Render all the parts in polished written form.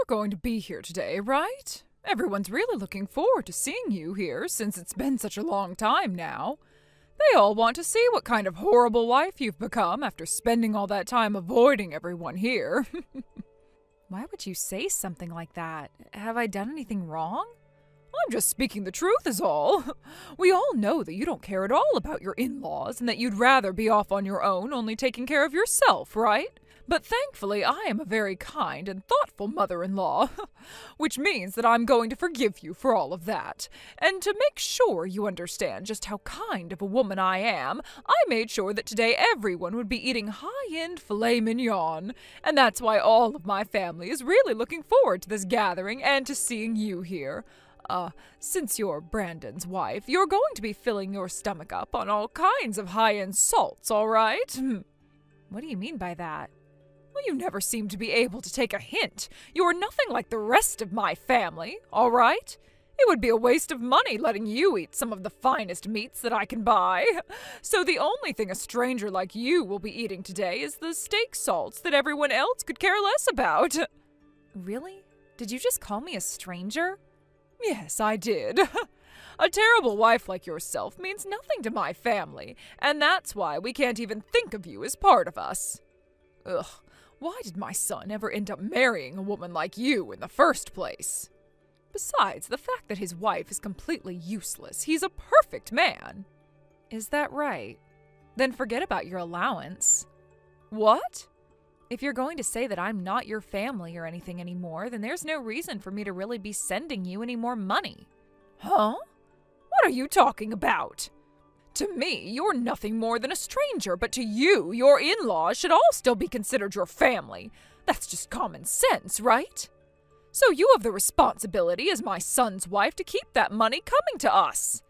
you're going to be here today, right? Everyone's really looking forward to seeing you here since it's been such a long time now. They all want to see what kind of horrible wife you've become after spending all that time avoiding everyone here. Why would you say something like that? Have I done anything wrong? I'm just speaking the truth is all. We all know that you don't care at all about your in-laws and that you'd rather be off on your own, only taking care of yourself, right? But thankfully, I am a very kind and thoughtful mother-in-law, which means that I'm going to forgive you for all of that. And to make sure you understand just how kind of a woman I am, I made sure that today everyone would be eating high-end filet mignon. And that's why all of my family is really looking forward to this gathering and to seeing you here. Since you're Brandon's wife, you're going to be filling your stomach up on all kinds of high-end salts, all right? What do you mean by that? Well, you never seem to be able to take a hint. You're nothing like the rest of my family, all right? It would be a waste of money letting you eat some of the finest meats that I can buy. So the only thing a stranger like you will be eating today is the steak salts that everyone else could care less about. Really? Did you just call me a stranger? Yes, I did. A terrible wife like yourself means nothing to my family, and that's why we can't even think of you as part of us. Ugh, why did my son ever end up marrying a woman like you in the first place? Besides, the fact that his wife is completely useless, he's a perfect man. Is that right? Then forget about your allowance. What? If you're going to say that I'm not your family or anything anymore, then there's no reason for me to really be sending you any more money. Huh? What are you talking about? To me, you're nothing more than a stranger, but to you, your in-laws should all still be considered your family. That's just common sense, right? So you have the responsibility as my son's wife to keep that money coming to us.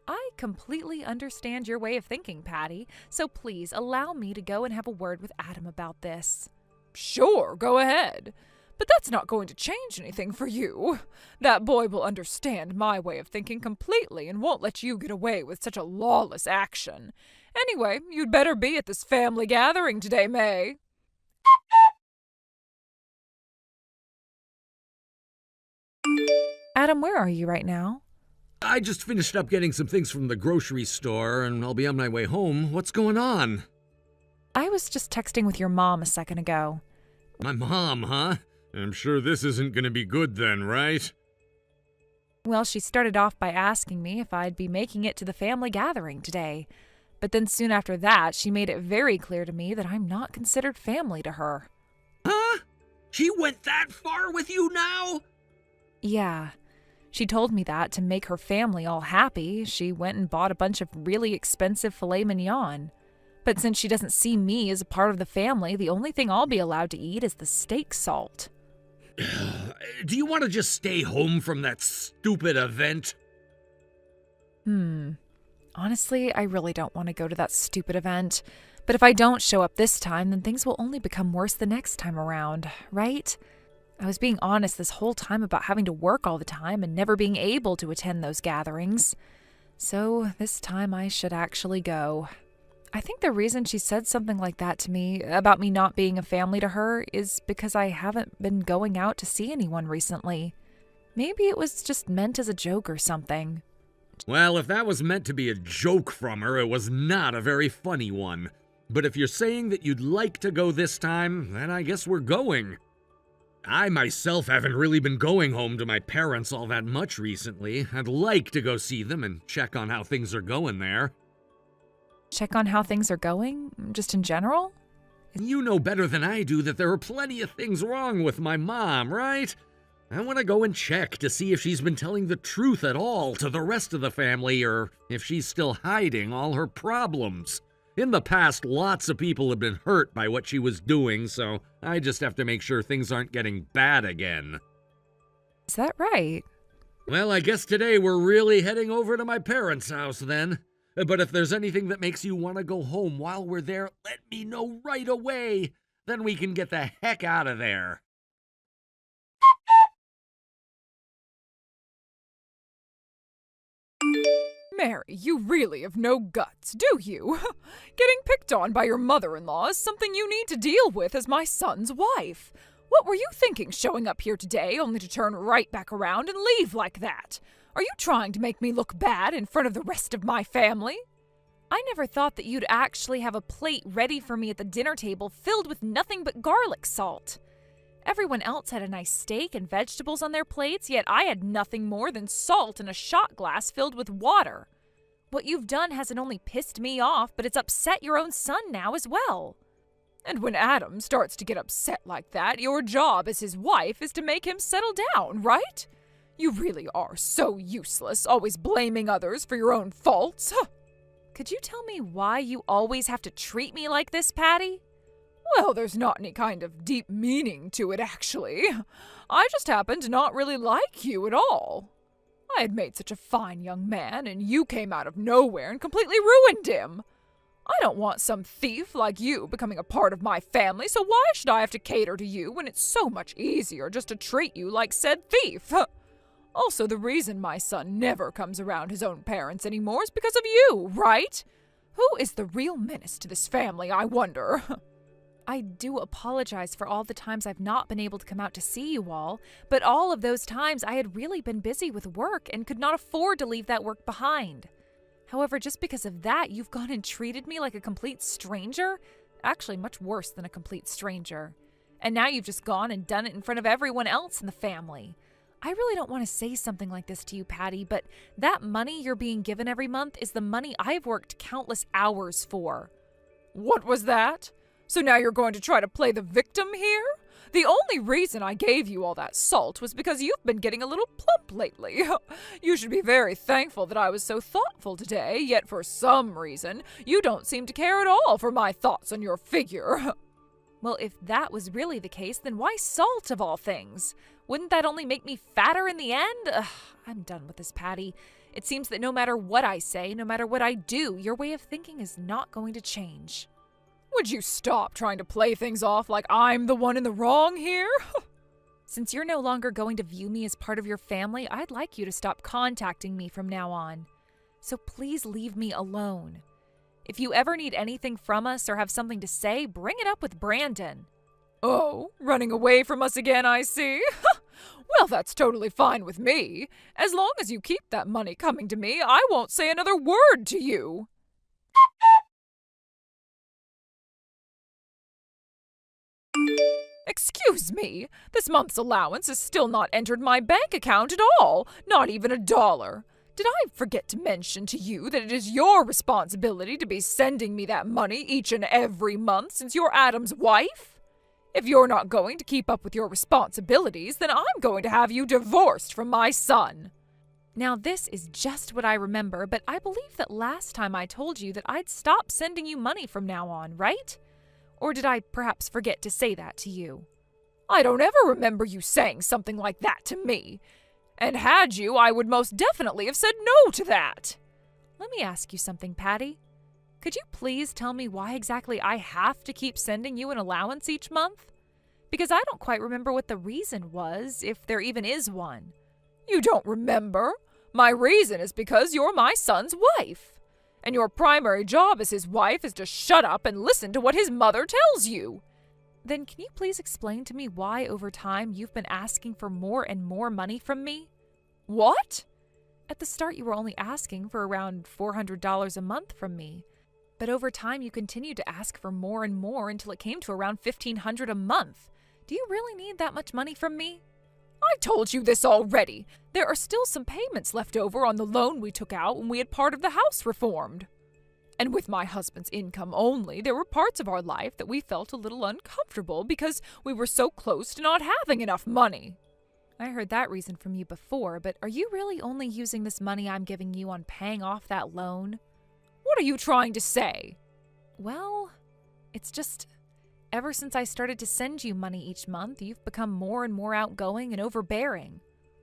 I completely understand your way of thinking, Patty, so please allow me to go and have a word with Adam about this. Sure, go ahead. But that's not going to change anything for you. That boy will understand my way of thinking completely and won't let you get away with such a lawless action. Anyway, you'd better be at this family gathering today, May. Adam, where are you right now? I just finished up getting some things from the grocery store, and I'll be on my way home. What's going on? I was just texting with your mom a second ago. My mom, huh? I'm sure this isn't going to be good then, right? Well, she started off by asking me if I'd be making it to the family gathering today. But then soon after that, she made it very clear to me that I'm not considered family to her. Huh? She went that far with you now? Yeah. She told me that to make her family all happy, she went and bought a bunch of really expensive filet mignon. But since she doesn't see me as a part of the family, the only thing I'll be allowed to eat is the steak salt. Do you want to just stay home from that stupid event? Honestly, I really don't want to go to that stupid event. But if I don't show up this time, then things will only become worse the next time around, right? I was being honest this whole time about having to work all the time and never being able to attend those gatherings. So this time I should actually go. I think the reason she said something like that to me, about me not being a family to her, is because I haven't been going out to see anyone recently. Maybe it was just meant as a joke or something. Well, if that was meant to be a joke from her, it was not a very funny one. But if you're saying that you'd like to go this time, then I guess we're going. I myself haven't really been going home to my parents all that much recently. I'd like to go see them and check on how things are going there. Check on how things are going? Just in general? You know better than I do that there are plenty of things wrong with my mom, right? I want to go and check to see if she's been telling the truth at all to the rest of the family, or if she's still hiding all her problems. In the past, lots of people have been hurt by what she was doing, so I just have to make sure things aren't getting bad again. Is that right? Well, I guess today we're really heading over to my parents' house then. But if there's anything that makes you want to go home while we're there, let me know right away. Then we can get the heck out of there. Mary, you really have no guts, do you? Getting picked on by your mother-in-law is something you need to deal with as my son's wife. What were you thinking showing up here today only to turn right back around and leave like that? Are you trying to make me look bad in front of the rest of my family? I never thought that you'd actually have a plate ready for me at the dinner table filled with nothing but garlic salt. Everyone else had a nice steak and vegetables on their plates, yet I had nothing more than salt and a shot glass filled with water. What you've done hasn't only pissed me off, but it's upset your own son now as well. And when Adam starts to get upset like that, your job as his wife is to make him settle down, right? You really are so useless, always blaming others for your own faults. Could you tell me why you always have to treat me like this, Patty? Well, there's not any kind of deep meaning to it, actually. I just happen to not really like you at all. I had made such a fine young man, and you came out of nowhere and completely ruined him. I don't want some thief like you becoming a part of my family, so why should I have to cater to you when it's so much easier just to treat you like said thief? Also, the reason my son never comes around his own parents anymore is because of you, right? Who is the real menace to this family, I wonder? I do apologize for all the times I've not been able to come out to see you all, but all of those times I had really been busy with work and could not afford to leave that work behind. However, just because of that, you've gone and treated me like a complete stranger? Actually, much worse than a complete stranger. And now you've just gone and done it in front of everyone else in the family. I really don't want to say something like this to you, Patty, but that money you're being given every month is the money I've worked countless hours for. What was that? So now you're going to try to play the victim here? The only reason I gave you all that salt was because you've been getting a little plump lately. You should be very thankful that I was so thoughtful today, yet for some reason, you don't seem to care at all for my thoughts on your figure. Well, if that was really the case, then why salt of all things? Wouldn't that only make me fatter in the end? Ugh, I'm done with this, Patty. It seems that no matter what I say, no matter what I do, your way of thinking is not going to change. Would you stop trying to play things off like I'm the one in the wrong here? Since you're no longer going to view me as part of your family, I'd like you to stop contacting me from now on. So please leave me alone. If you ever need anything from us or have something to say, bring it up with Brandon. Oh, running away from us again, I see. Well, that's totally fine with me. As long as you keep that money coming to me, I won't say another word to you. Excuse me, this month's allowance has still not entered my bank account at all, not even $1. Did I forget to mention to you that it is your responsibility to be sending me that money each and every month since you're Adam's wife? If you're not going to keep up with your responsibilities, then I'm going to have you divorced from my son. Now, this is just what I remember, but I believe that last time I told you that I'd stop sending you money from now on, right? Or did I perhaps forget to say that to you? I don't ever remember you saying something like that to me. And had you, I would most definitely have said no to that. Let me ask you something, Patty. Could you please tell me why exactly I have to keep sending you an allowance each month? Because I don't quite remember what the reason was, if there even is one. You don't remember? My reason is because you're my son's wife. And your primary job as his wife is to shut up and listen to what his mother tells you. Then can you please explain to me why over time you've been asking for more and more money from me? What? At the start you were only asking for around $400 a month from me. But over time you continued to ask for more and more until it came to around $1,500 a month. Do you really need that much money from me? I told you this already. There are still some payments left over on the loan we took out when we had part of the house reformed. And with my husband's income only, there were parts of our life that we felt a little uncomfortable because we were so close to not having enough money. I heard that reason from you before, but are you really only using this money I'm giving you on paying off that loan? What are you trying to say? Well, it's just, ever since I started to send you money each month, you've become more and more outgoing and overbearing.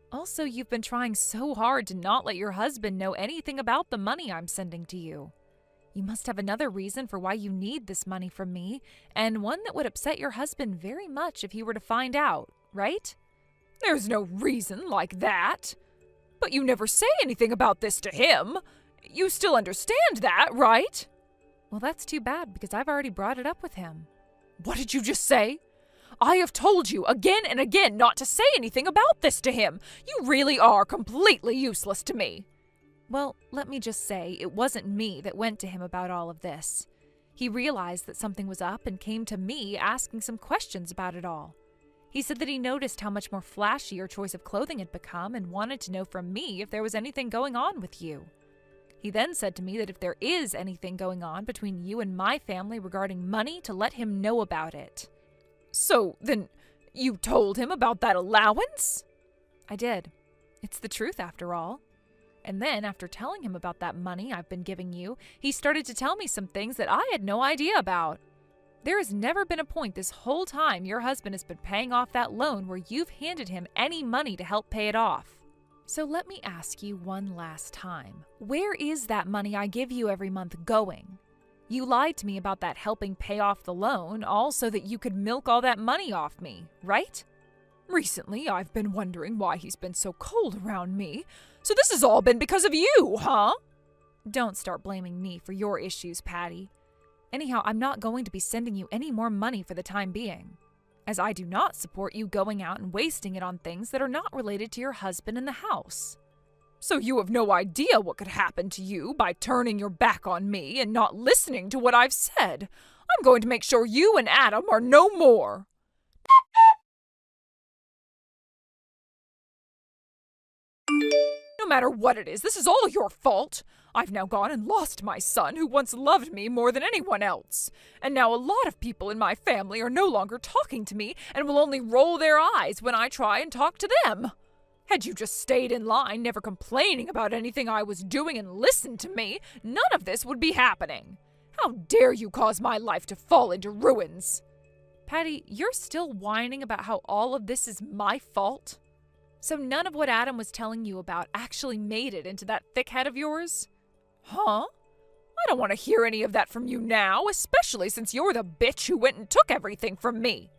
Also, you've been trying so hard to not let your husband know anything about the money I'm sending to you. You must have another reason for why you need this money from me, and one that would upset your husband very much if he were to find out, right? There's no reason like that. But you never say anything about this to him. You still understand that, right? Well, that's too bad because I've already brought it up with him. What did you just say? I have told you again and again not to say anything about this to him. You really are completely useless to me. Well, let me just say, it wasn't me that went to him about all of this. He realized that something was up and came to me asking some questions about it all. He said that he noticed how much more flashy your choice of clothing had become and wanted to know from me if there was anything going on with you. He then said to me that if there is anything going on between you and my family regarding money, to let him know about it. So, then, you told him about that allowance? I did. It's the truth, after all. And then, after telling him about that money I've been giving you, he started to tell me some things that I had no idea about. There has never been a point this whole time your husband has been paying off that loan where you've handed him any money to help pay it off. So let me ask you one last time. Where is that money I give you every month going? You lied to me about that helping pay off the loan, all so that you could milk all that money off me, right? Recently, I've been wondering why he's been so cold around me. So this has all been because of you, huh? Don't start blaming me for your issues, Patty. Anyhow, I'm not going to be sending you any more money for the time being, as I do not support you going out and wasting it on things that are not related to your husband in the house. So you have no idea what could happen to you by turning your back on me and not listening to what I've said. I'm going to make sure you and Adam are no more. No matter what it is, this is all your fault. I've now gone and lost my son, who once loved me more than anyone else. And now a lot of people in my family are no longer talking to me and will only roll their eyes when I try and talk to them. Had you just stayed in line, never complaining about anything I was doing and listened to me, none of this would be happening. How dare you cause my life to fall into ruins? Patty, you're still whining about how all of this is my fault? So none of what Adam was telling you about actually made it into that thick head of yours? Huh? I don't want to hear any of that from you now, especially since you're the bitch who went and took everything from me.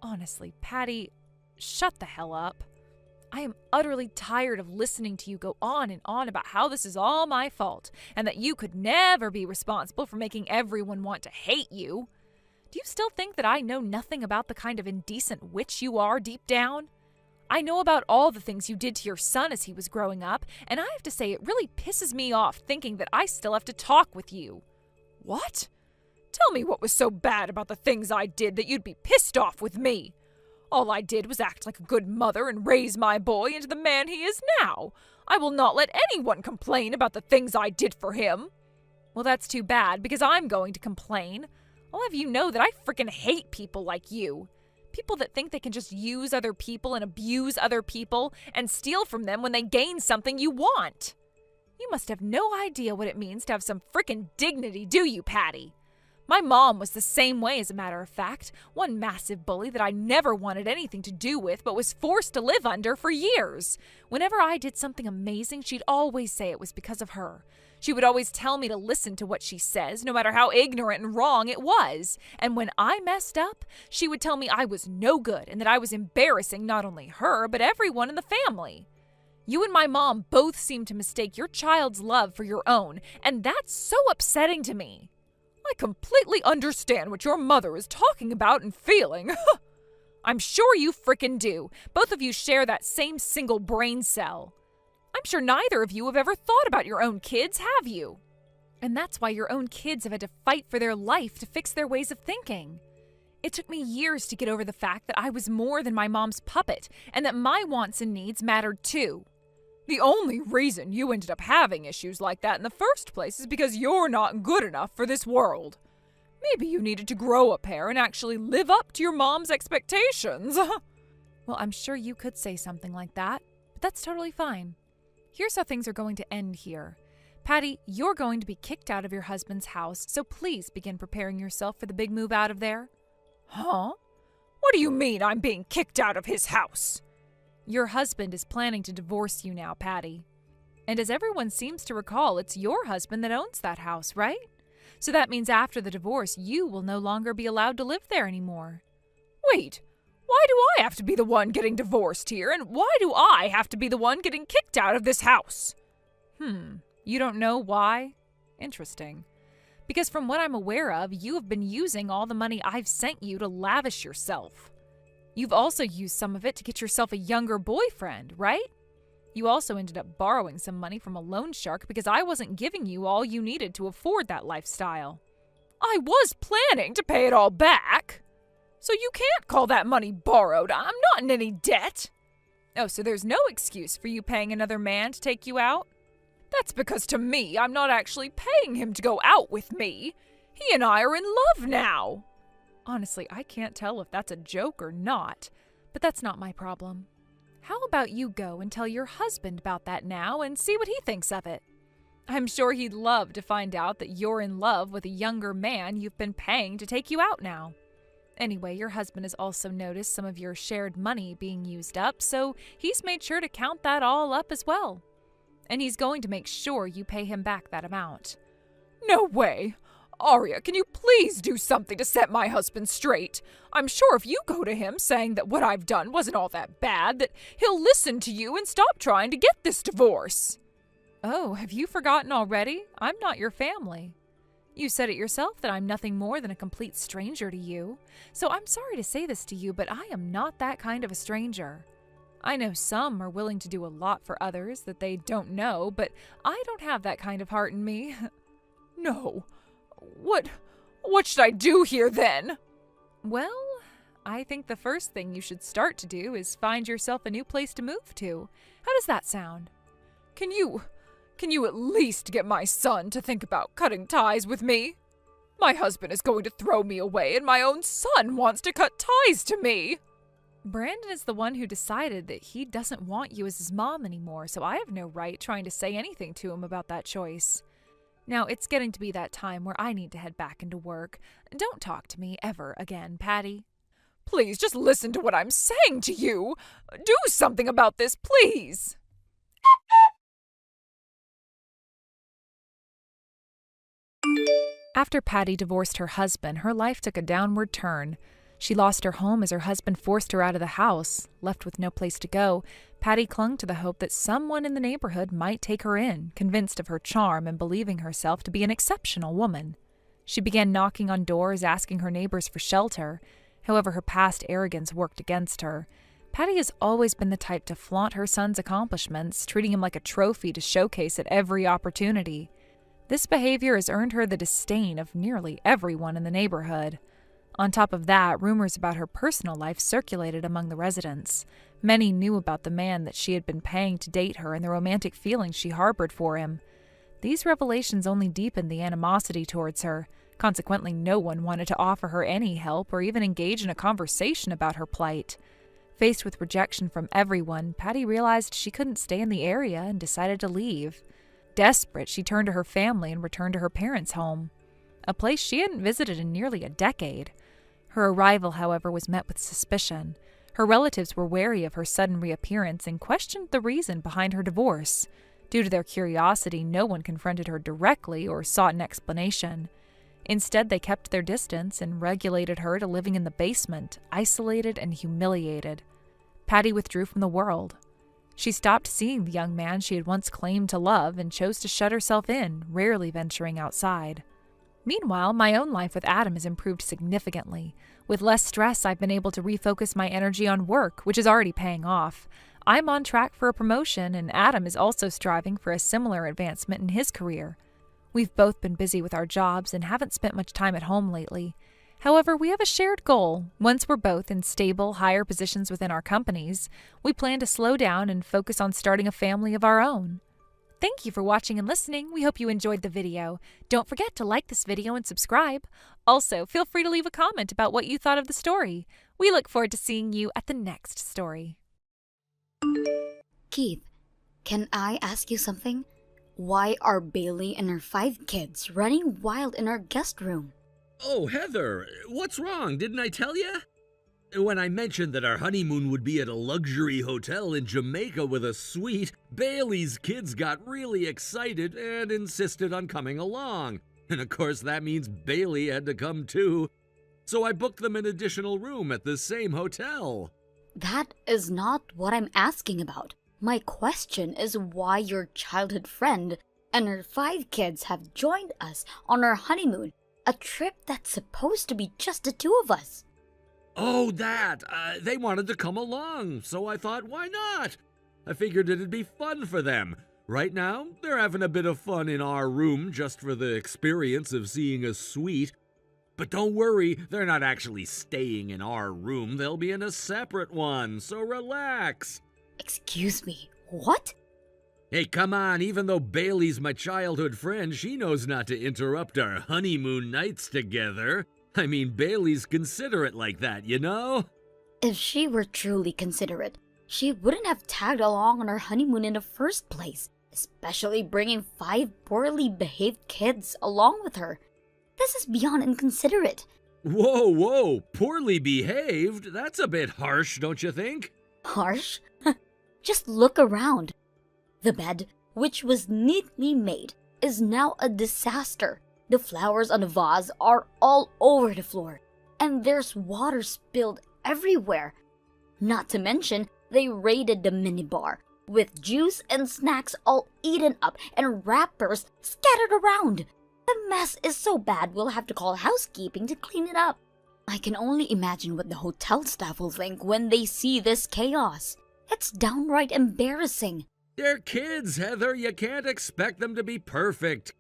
Honestly, Patty, shut the hell up. I am utterly tired of listening to you go on and on about how this is all my fault and that you could never be responsible for making everyone want to hate you. Do you still think that I know nothing about the kind of indecent witch you are deep down? I know about all the things you did to your son as he was growing up, and I have to say it really pisses me off thinking that I still have to talk with you. What? Tell me what was so bad about the things I did that you'd be pissed off with me. All I did was act like a good mother and raise my boy into the man he is now. I will not let anyone complain about the things I did for him. Well, that's too bad, because I'm going to complain. I'll have you know that I frickin' hate people like you. People that think they can just use other people and abuse other people and steal from them when they gain something you want. You must have no idea what it means to have some frickin' dignity, do you, Patty? My mom was the same way, as a matter of fact. One massive bully that I never wanted anything to do with but was forced to live under for years. Whenever I did something amazing, she'd always say it was because of her. She would always tell me to listen to what she says, no matter how ignorant and wrong it was. And when I messed up, she would tell me I was no good and that I was embarrassing not only her, but everyone in the family. You and my mom both seem to mistake your child's love for your own, and that's so upsetting to me. I completely understand what your mother is talking about and feeling. I'm sure you frickin' do. Both of you share that same single brain cell. I'm sure neither of you have ever thought about your own kids, have you? And that's why your own kids have had to fight for their life to fix their ways of thinking. It took me years to get over the fact that I was more than my mom's puppet, and that my wants and needs mattered too. The only reason you ended up having issues like that in the first place is because you're not good enough for this world. Maybe you needed to grow a pair and actually live up to your mom's expectations. Well, I'm sure you could say something like that, but that's totally fine. Here's how things are going to end here. Patty, you're going to be kicked out of your husband's house, so please begin preparing yourself for the big move out of there. Huh? What do you mean I'm being kicked out of his house? Your husband is planning to divorce you now, Patty. And as everyone seems to recall, it's your husband that owns that house, right? So that means after the divorce, you will no longer be allowed to live there anymore. Wait, why do I have to be the one getting divorced here, and why do I have to be the one getting kicked out of this house? You don't know why? Interesting. Because from what I'm aware of, you have been using all the money I've sent you to lavish yourself. You've also used some of it to get yourself a younger boyfriend, right? You also ended up borrowing some money from a loan shark because I wasn't giving you all you needed to afford that lifestyle. I was planning to pay it all back. So you can't call that money borrowed. I'm not in any debt. Oh, so there's no excuse for you paying another man to take you out? That's because to me, I'm not actually paying him to go out with me. He and I are in love now. Honestly, I can't tell if that's a joke or not, but that's not my problem. How about you go and tell your husband about that now and see what he thinks of it? I'm sure he'd love to find out that you're in love with a younger man you've been paying to take you out now. Anyway, your husband has also noticed some of your shared money being used up, so he's made sure to count that all up as well. And he's going to make sure you pay him back that amount. No way. Arya, can you please do something to set my husband straight? I'm sure if you go to him saying that what I've done wasn't all that bad, that he'll listen to you and stop trying to get this divorce. Oh, have you forgotten already? I'm not your family. You said it yourself that I'm nothing more than a complete stranger to you. So I'm sorry to say this to you, but I am not that kind of a stranger. I know some are willing to do a lot for others that they don't know, but I don't have that kind of heart in me. No. What should I do here then? Well, I think the first thing you should start to do is find yourself a new place to move to. How does that sound? Can you at least get my son to think about cutting ties with me? My husband is going to throw me away and my own son wants to cut ties to me. Brandon is the one who decided that he doesn't want you as his mom anymore, so I have no right trying to say anything to him about that choice. Now, it's getting to be that time where I need to head back into work. Don't talk to me ever again, Patty. Please, just listen to what I'm saying to you. Do something about this, please. After Patty divorced her husband, her life took a downward turn. She lost her home as her husband forced her out of the house. Left with no place to go, Patty clung to the hope that someone in the neighborhood might take her in, convinced of her charm and believing herself to be an exceptional woman. She began knocking on doors, asking her neighbors for shelter. However, her past arrogance worked against her. Patty has always been the type to flaunt her son's accomplishments, treating him like a trophy to showcase at every opportunity. This behavior has earned her the disdain of nearly everyone in the neighborhood. On top of that, rumors about her personal life circulated among the residents. Many knew about the man that she had been paying to date her and the romantic feelings she harbored for him. These revelations only deepened the animosity towards her. Consequently, no one wanted to offer her any help or even engage in a conversation about her plight. Faced with rejection from everyone, Patty realized she couldn't stay in the area and decided to leave. Desperate, she turned to her family and returned to her parents' home, a place she hadn't visited in nearly a decade. Her arrival, however, was met with suspicion. Her relatives were wary of her sudden reappearance and questioned the reason behind her divorce. Due to their curiosity, no one confronted her directly or sought an explanation. Instead, they kept their distance and regulated her to living in the basement, isolated and humiliated. Patty withdrew from the world. She stopped seeing the young man she had once claimed to love and chose to shut herself in, rarely venturing outside. Meanwhile, my own life with Adam has improved significantly. With less stress, I've been able to refocus my energy on work, which is already paying off. I'm on track for a promotion, and Adam is also striving for a similar advancement in his career. We've both been busy with our jobs and haven't spent much time at home lately. However, we have a shared goal. Once we're both in stable, higher positions within our companies, we plan to slow down and focus on starting a family of our own. Thank you for watching and listening. We hope you enjoyed the video. Don't forget to like this video and subscribe. Also, feel free to leave a comment about what you thought of the story. We look forward to seeing you at the next story. Keith, can I ask you something? Why are Bailey and her 5 kids running wild in our guest room? Oh, Heather, what's wrong? Didn't I tell you? When I mentioned that our honeymoon would be at a luxury hotel in Jamaica with a suite, Bailey's kids got really excited and insisted on coming along. And of course that means Bailey had to come too. So I booked them an additional room at the same hotel. That is not what I'm asking about. My question is why your childhood friend and her 5 kids have joined us on our honeymoon, a trip that's supposed to be just the 2 of us. Oh, that. They wanted to come along, so I thought, why not? I figured it'd be fun for them. Right now, they're having a bit of fun in our room just for the experience of seeing a suite. But don't worry, they're not actually staying in our room. They'll be in a separate one, so relax. Excuse me, what? Hey, come on, even though Bailey's my childhood friend, she knows not to interrupt our honeymoon nights together. I mean, Bailey's considerate like that, you know? If she were truly considerate, she wouldn't have tagged along on our honeymoon in the first place, especially bringing 5 poorly behaved kids along with her. This is beyond inconsiderate. Whoa, poorly behaved? That's a bit harsh, don't you think? Harsh? Just look around. The bed, which was neatly made, is now a disaster. The flowers on the vase are all over the floor, and there's water spilled everywhere. Not to mention, they raided the minibar, with juice and snacks all eaten up and wrappers scattered around. The mess is so bad we'll have to call housekeeping to clean it up. I can only imagine what the hotel staff will think when they see this chaos. It's downright embarrassing. They're kids, Heather. You can't expect them to be perfect.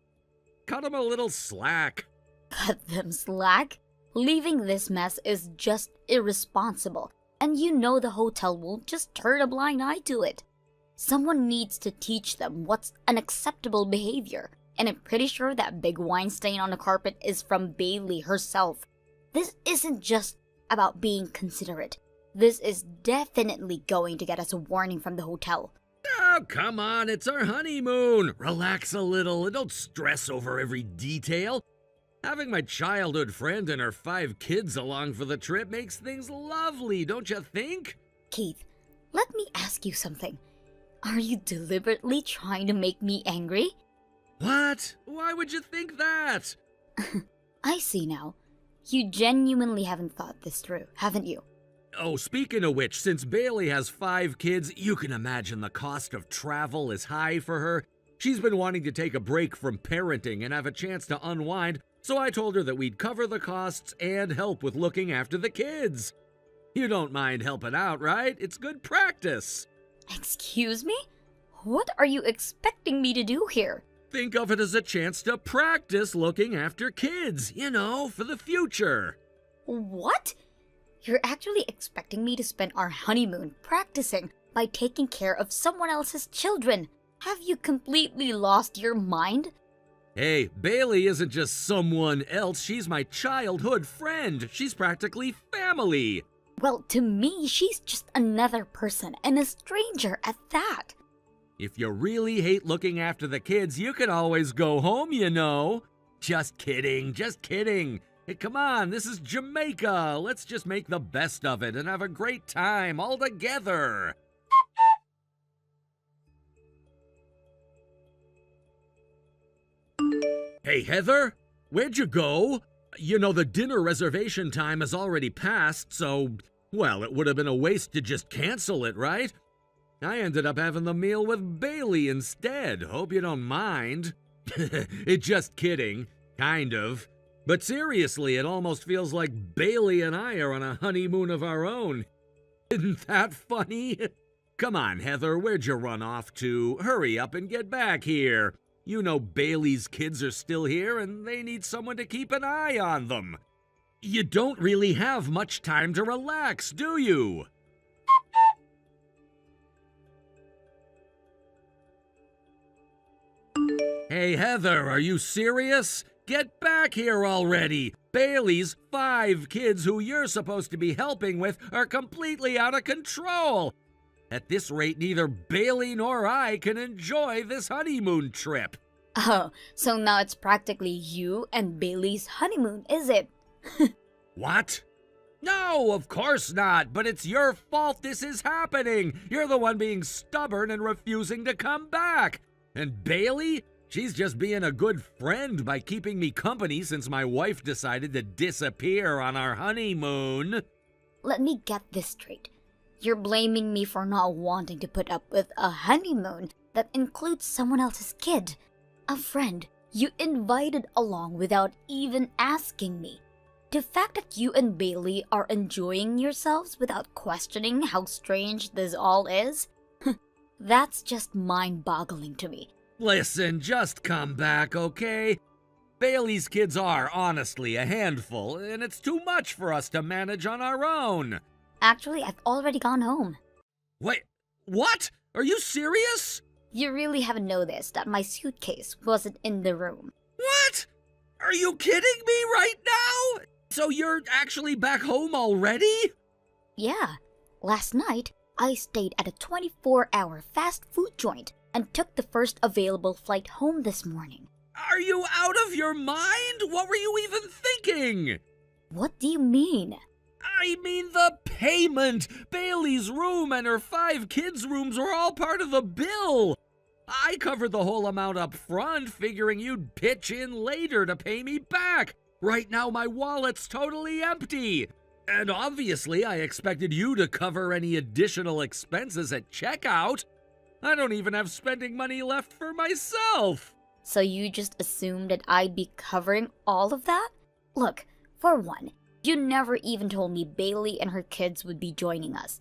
Cut them a little slack. Cut them slack? Leaving this mess is just irresponsible, and you know the hotel won't just turn a blind eye to it. Someone needs to teach them what's unacceptable behavior, and I'm pretty sure that big wine stain on the carpet is from Bailey herself. This isn't just about being considerate. This is definitely going to get us a warning from the hotel. Oh, come on, it's our honeymoon. Relax a little and don't stress over every detail. Having my childhood friend and her 5 kids along for the trip makes things lovely, don't you think? Keith, let me ask you something. Are you deliberately trying to make me angry? What? Why would you think that? I see now. You genuinely haven't thought this through, haven't you? Oh, speaking of which, since Bailey has 5 kids, you can imagine the cost of travel is high for her. She's been wanting to take a break from parenting and have a chance to unwind, so I told her that we'd cover the costs and help with looking after the kids. You don't mind helping out, right? It's good practice. Excuse me? What are you expecting me to do here? Think of it as a chance to practice looking after kids, you know, for the future. What? You're actually expecting me to spend our honeymoon practicing by taking care of someone else's children. Have you completely lost your mind? Hey, Bailey isn't just someone else, she's my childhood friend. She's practically family. Well, to me, she's just another person and a stranger at that. If you really hate looking after the kids, you can always go home, you know. Just kidding, just kidding. Hey, come on, this is Jamaica. Let's just make the best of it and have a great time all together. Hey, Heather, where'd you go? You know, the dinner reservation time has already passed, so, well, it would have been a waste to just cancel it, right? I ended up having the meal with Bailey instead. Hope you don't mind. Just kidding, kind of. But seriously, it almost feels like Bailey and I are on a honeymoon of our own. Isn't that funny? Come on, Heather, where'd you run off to? Hurry up and get back here. You know Bailey's kids are still here and they need someone to keep an eye on them. You don't really have much time to relax, do you? Hey, Heather, are you serious? Get back here already! Bailey's 5 kids who you're supposed to be helping with are completely out of control! At this rate, neither Bailey nor I can enjoy this honeymoon trip. Oh, so now it's practically you and Bailey's honeymoon, is it? What? No, of course not, but it's your fault this is happening. You're the one being stubborn and refusing to come back. And Bailey? She's just being a good friend by keeping me company since my wife decided to disappear on our honeymoon. Let me get this straight. You're blaming me for not wanting to put up with a honeymoon that includes someone else's kid. A friend you invited along without even asking me. The fact that you and Bailey are enjoying yourselves without questioning how strange this all is, that's just mind-boggling to me. Listen, just come back, okay? Bailey's kids are, honestly, a handful, and it's too much for us to manage on our own. Actually, I've already gone home. Wait, what? Are you serious? You really haven't noticed that my suitcase wasn't in the room. What? Are you kidding me right now? So you're actually back home already? Yeah. Last night, I stayed at a 24-hour fast food joint and took the first available flight home this morning. Are you out of your mind? What were you even thinking? What do you mean? I mean the payment! Bailey's room and her 5 kids' rooms were all part of the bill! I covered the whole amount up front, figuring you'd pitch in later to pay me back. Right now my wallet's totally empty. And obviously I expected you to cover any additional expenses at checkout. I don't even have spending money left for myself. So you just assumed that I'd be covering all of that? Look, for one, you never even told me Bailey and her kids would be joining us.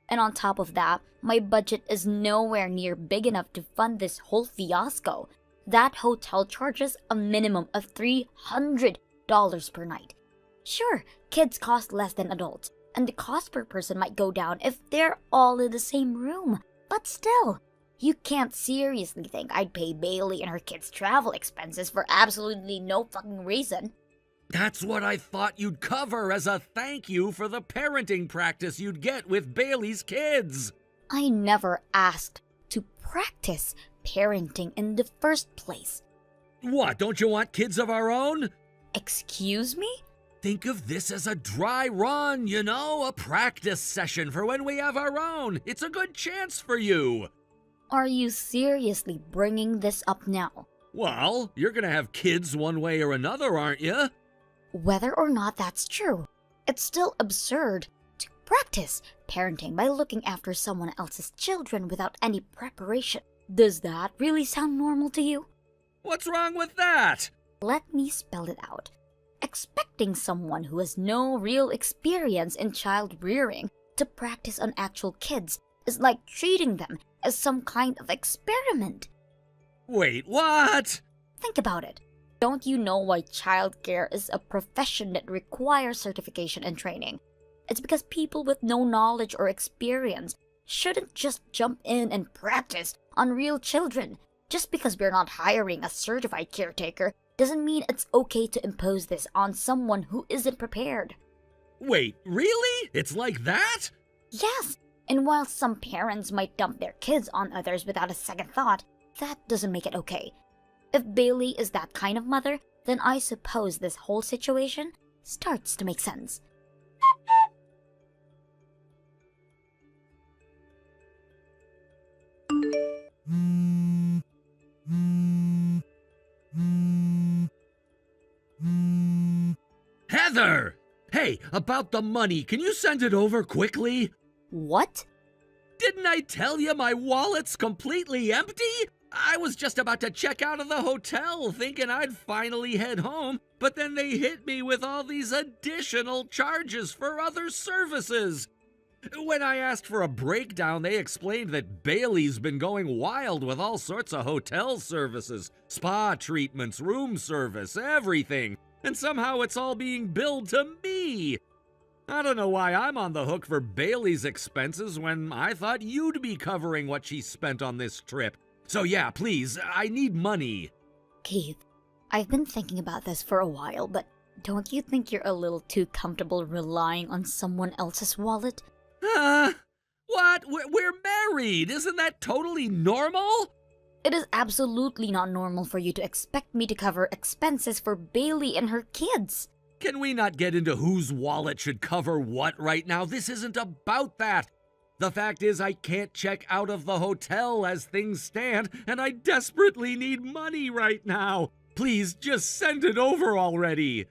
And on top of that, my budget is nowhere near big enough to fund this whole fiasco. That hotel charges a minimum of $300 per night. Sure, kids cost less than adults, and the cost per person might go down if they're all in the same room. But still, you can't seriously think I'd pay Bailey and her kids' travel expenses for absolutely no fucking reason. That's what I thought you'd cover as a thank you for the parenting practice you'd get with Bailey's kids. I never asked to practice parenting in the first place. What, don't you want kids of our own? Excuse me? Think of this as a dry run, you know, a practice session for when we have our own. It's a good chance for you. Are you seriously bringing this up now? Well, you're gonna have kids one way or another, aren't you? Whether or not that's true, it's still absurd to practice parenting by looking after someone else's children without any preparation. Does that really sound normal to you? What's wrong with that? Let me spell it out. Expecting someone who has no real experience in child rearing to practice on actual kids is like treating them as some kind of experiment. Wait, what? Think about it. Don't you know why childcare is a profession that requires certification and training? It's because people with no knowledge or experience shouldn't just jump in and practice on real children. Just because we're not hiring a certified caretaker doesn't mean it's okay to impose this on someone who isn't prepared. Wait, really? It's like that? Yes, and while some parents might dump their kids on others without a second thought, that doesn't make it okay. If Bailey is that kind of mother, then I suppose this whole situation starts to make sense. Heather! Hey, about the money, can you send it over quickly? What? Didn't I tell you my wallet's completely empty? I was just about to check out of the hotel thinking I'd finally head home, but then they hit me with all these additional charges for other services. When I asked for a breakdown, they explained that Bailey's been going wild with all sorts of hotel services, spa treatments, room service, everything, and somehow it's all being billed to me. I don't know why I'm on the hook for Bailey's expenses when I thought you'd be covering what she spent on this trip. So yeah, please, I need money. Keith, I've been thinking about this for a while, but don't you think you're a little too comfortable relying on someone else's wallet? What? We're married. Isn't that totally normal? It is absolutely not normal for you to expect me to cover expenses for Bailey and her kids. Can we not get into whose wallet should cover what right now? This isn't about that. The fact is I can't check out of the hotel as things stand, and I desperately need money right now. Please, just send it over already.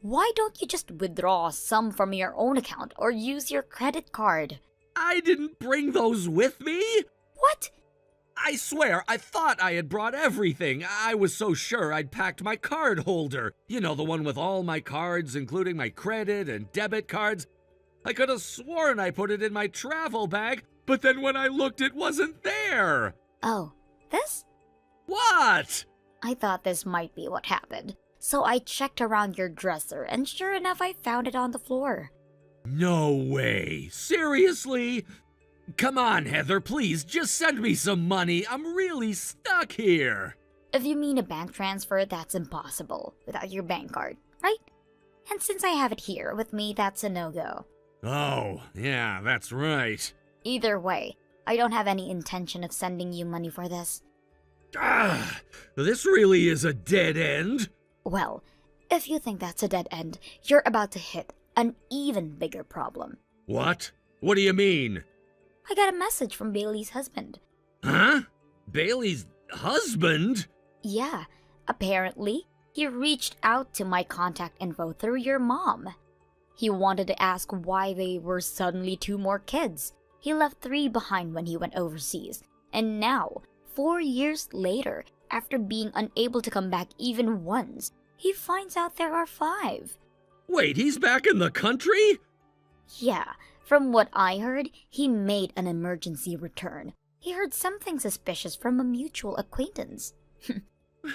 Why don't you just withdraw some from your own account or use your credit card? I didn't bring those with me. What? I swear, I thought I had brought everything. I was so sure I'd packed my card holder. You know, the one with all my cards, including my credit and debit cards. I could have sworn I put it in my travel bag, but then when I looked, it wasn't there. Oh, this? What? I thought this might be what happened. So I checked around your dresser, and sure enough, I found it on the floor. No way. Seriously? Come on, Heather, please, just send me some money. I'm really stuck here. If you mean a bank transfer, that's impossible without your bank card, right? And since I have it here with me, that's a no-go. Oh, yeah, that's right. Either way, I don't have any intention of sending you money for this. Ah, this really is a dead end. Well, if you think that's a dead end, you're about to hit an even bigger problem. What? What do you mean? I got a message from Bailey's husband. Huh? Bailey's husband? Yeah, apparently, he reached out to my contact info through your mom. He wanted to ask why they were suddenly 2 more kids. He left 3 behind when he went overseas. And now, 4 years later, after being unable to come back even once, he finds out there are 5. Wait, he's back in the country? Yeah, from what I heard, he made an emergency return. He heard something suspicious from a mutual acquaintance.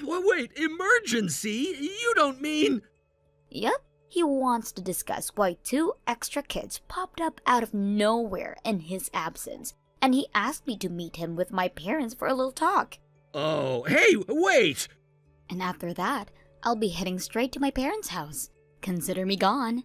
Wait, emergency? You don't mean... Yep, he wants to discuss why 2 extra kids popped up out of nowhere in his absence, and he asked me to meet him with my parents for a little talk. Oh, hey, wait! And after that, I'll be heading straight to my parents' house. Consider me gone.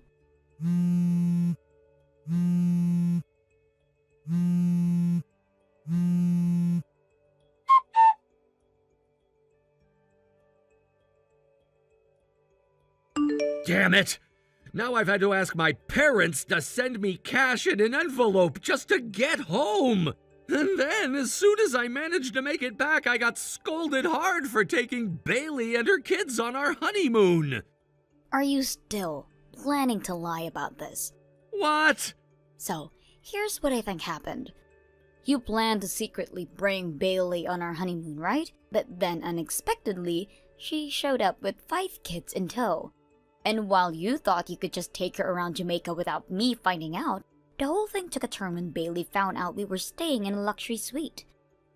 Damn it! Now I've had to ask my parents to send me cash in an envelope just to get home! And then, as soon as I managed to make it back, I got scolded hard for taking Bailey and her kids on our honeymoon! Are you still planning to lie about this? What? So, here's what I think happened. You planned to secretly bring Bailey on our honeymoon, right? But then unexpectedly, she showed up with 5 kids in tow. And while you thought you could just take her around Jamaica without me finding out, the whole thing took a turn when Bailey found out we were staying in a luxury suite.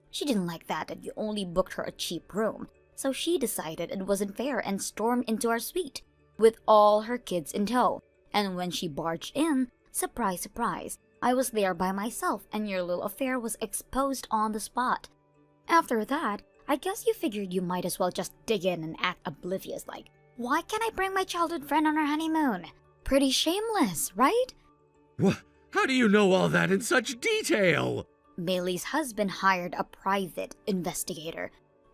She didn't like that you only booked her a cheap room, so she decided it wasn't fair and stormed into our suite, with all her kids in tow. And when she barged in, surprise, surprise, I was there by myself and your little affair was exposed on the spot. After that, I guess you figured you might as well just dig in and act oblivious like, why can't I bring my childhood friend on our honeymoon? Pretty shameless, right? How do you know all that in such detail? Bailey's husband hired a private investigator.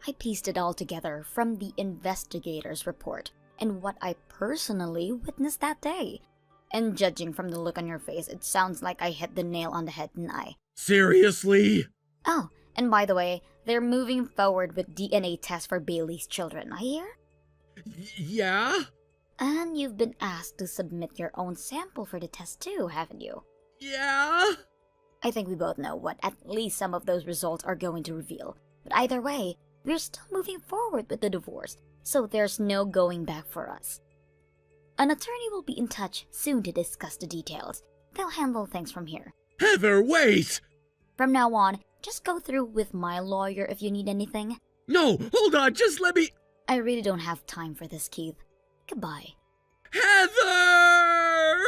I pieced it all together from the investigator's report and what I personally witnessed that day. And judging from the look on your face, it sounds like I hit the nail on the head, didn't I? Seriously? Oh, and by the way, they're moving forward with DNA tests for Bailey's children, I hear? Yeah? And you've been asked to submit your own sample for the test too, haven't you? Yeah? I think we both know what at least some of those results are going to reveal. But either way, we're still moving forward with the divorce, so there's no going back for us. An attorney will be in touch soon to discuss the details. They'll handle things from here. Heather, wait! From now on, just go through with my lawyer if you need anything. No, hold on, just let me... I really don't have time for this, Keith. Goodbye. Heather!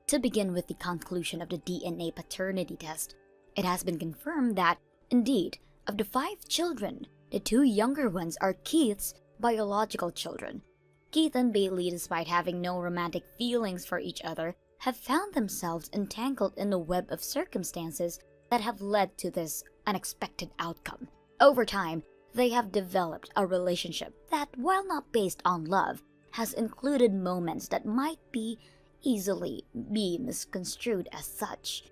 To begin with the conclusion of the DNA paternity test, it has been confirmed that, indeed, of the 5 children, the 2 younger ones are Keith's biological children. Keith and Bailey, despite having no romantic feelings for each other, have found themselves entangled in a web of circumstances that have led to this unexpected outcome. Over time, they have developed a relationship that, while not based on love, has included moments that might easily be misconstrued as such.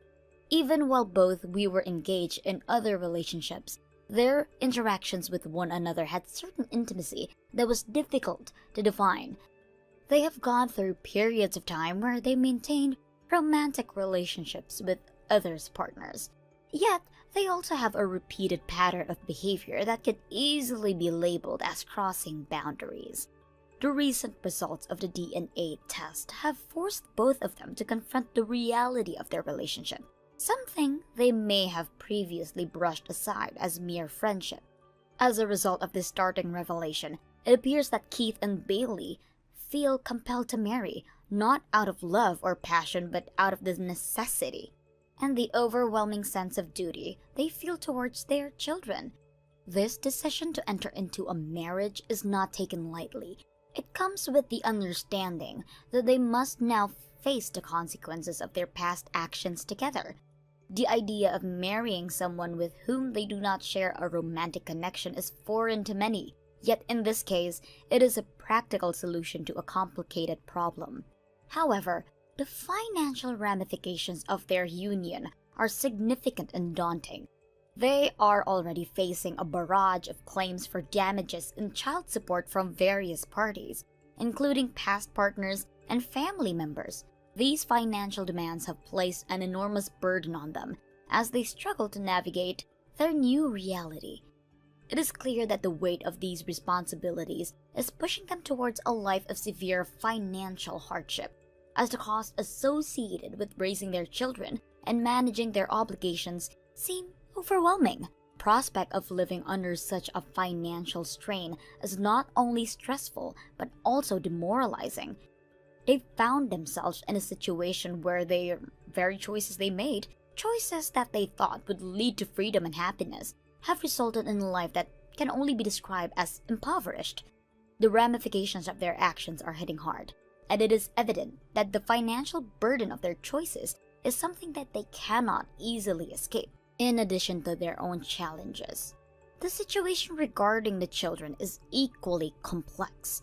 Even while both we were engaged in other relationships, their interactions with one another had certain intimacy that was difficult to define. They have gone through periods of time where they maintained romantic relationships with others' partners. Yet, they also have a repeated pattern of behavior that could easily be labeled as crossing boundaries. The recent results of the DNA test have forced both of them to confront the reality of their relationship, something they may have previously brushed aside as mere friendship. As a result of this startling revelation, it appears that Keith and Bailey feel compelled to marry, not out of love or passion, but out of the necessity and the overwhelming sense of duty they feel towards their children. This decision to enter into a marriage is not taken lightly. It comes with the understanding that they must now face the consequences of their past actions together. The idea of marrying someone with whom they do not share a romantic connection is foreign to many, yet in this case, it is a practical solution to a complicated problem. However, the financial ramifications of their union are significant and daunting. They are already facing a barrage of claims for damages and child support from various parties, including past partners and family members. These financial demands have placed an enormous burden on them as they struggle to navigate their new reality. It is clear that the weight of these responsibilities is pushing them towards a life of severe financial hardship, as the costs associated with raising their children and managing their obligations seem overwhelming. Prospect of living under such a financial strain is not only stressful but also demoralizing. They've found themselves in a situation where the very choices they made, choices that they thought would lead to freedom and happiness, have resulted in a life that can only be described as impoverished. The ramifications of their actions are hitting hard, and it is evident that the financial burden of their choices is something that they cannot easily escape, in addition to their own challenges. The situation regarding the children is equally complex.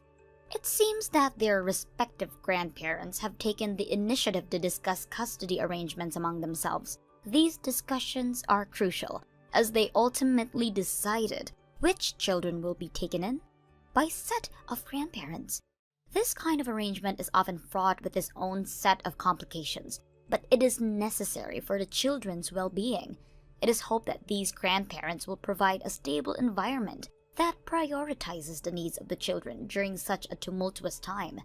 It seems that their respective grandparents have taken the initiative to discuss custody arrangements among themselves. These discussions are crucial, as they ultimately decided which children will be taken in by set of grandparents. This kind of arrangement is often fraught with its own set of complications, but it is necessary for the children's well-being. It is hoped that these grandparents will provide a stable environment that prioritizes the needs of the children during such a tumultuous time.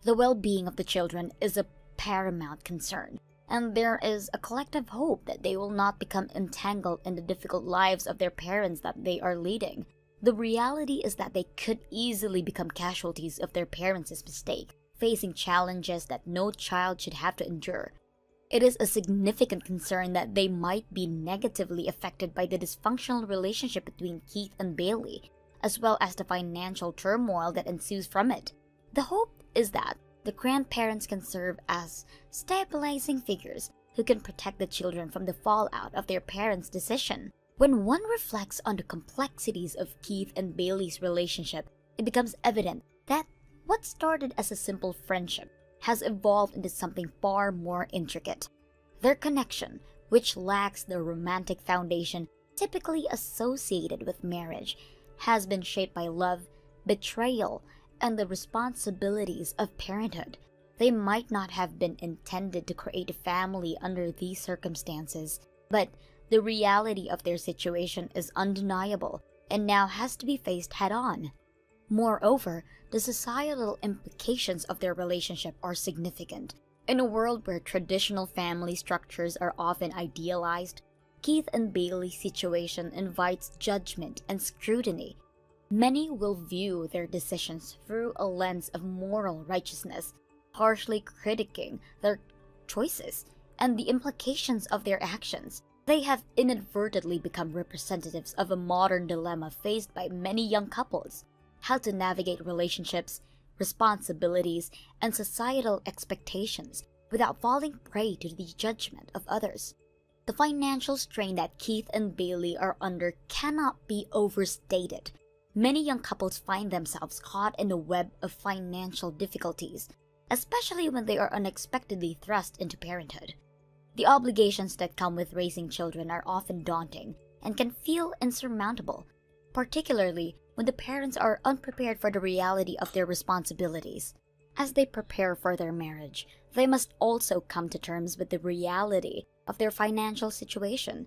The well-being of the children is a paramount concern, and there is a collective hope that they will not become entangled in the difficult lives of their parents that they are leading. The reality is that they could easily become casualties of their parents' mistake, facing challenges that no child should have to endure. It is a significant concern that they might be negatively affected by the dysfunctional relationship between Keith and Bailey, as well as the financial turmoil that ensues from it. The hope is that the grandparents can serve as stabilizing figures who can protect the children from the fallout of their parents' decision. When one reflects on the complexities of Keith and Bailey's relationship, it becomes evident that what started as a simple friendship has evolved into something far more intricate. Their connection, which lacks the romantic foundation typically associated with marriage, has been shaped by love, betrayal, and the responsibilities of parenthood. They might not have been intended to create a family under these circumstances, but the reality of their situation is undeniable and now has to be faced head-on. Moreover, the societal implications of their relationship are significant. In a world where traditional family structures are often idealized, Keith and Bailey's situation invites judgment and scrutiny. Many will view their decisions through a lens of moral righteousness, harshly critiquing their choices and the implications of their actions. They have inadvertently become representatives of a modern dilemma faced by many young couples: how to navigate relationships, responsibilities, and societal expectations without falling prey to the judgment of others. The financial strain that Keith and Bailey are under cannot be overstated. Many young couples find themselves caught in a web of financial difficulties, especially when they are unexpectedly thrust into parenthood. The obligations that come with raising children are often daunting and can feel insurmountable, particularly when the parents are unprepared for the reality of their responsibilities. As they prepare for their marriage, they must also come to terms with the reality of their financial situation.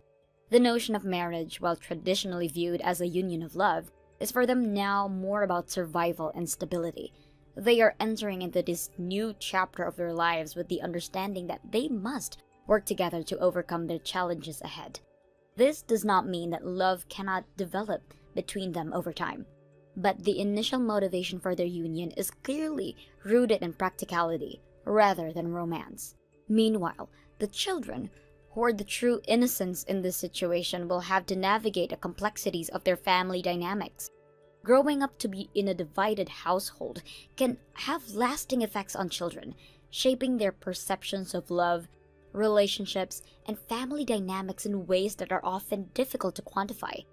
The notion of marriage, while traditionally viewed as a union of love, is for them now more about survival and stability. They are entering into this new chapter of their lives with the understanding that they must work together to overcome their challenges ahead. This does not mean that love cannot develop between them over time, but the initial motivation for their union is clearly rooted in practicality rather than romance. Meanwhile, the children, who are the true innocents in this situation, will have to navigate the complexities of their family dynamics. Growing up to be in a divided household can have lasting effects on children, shaping their perceptions of love, relationships, and family dynamics in ways that are often difficult to quantify.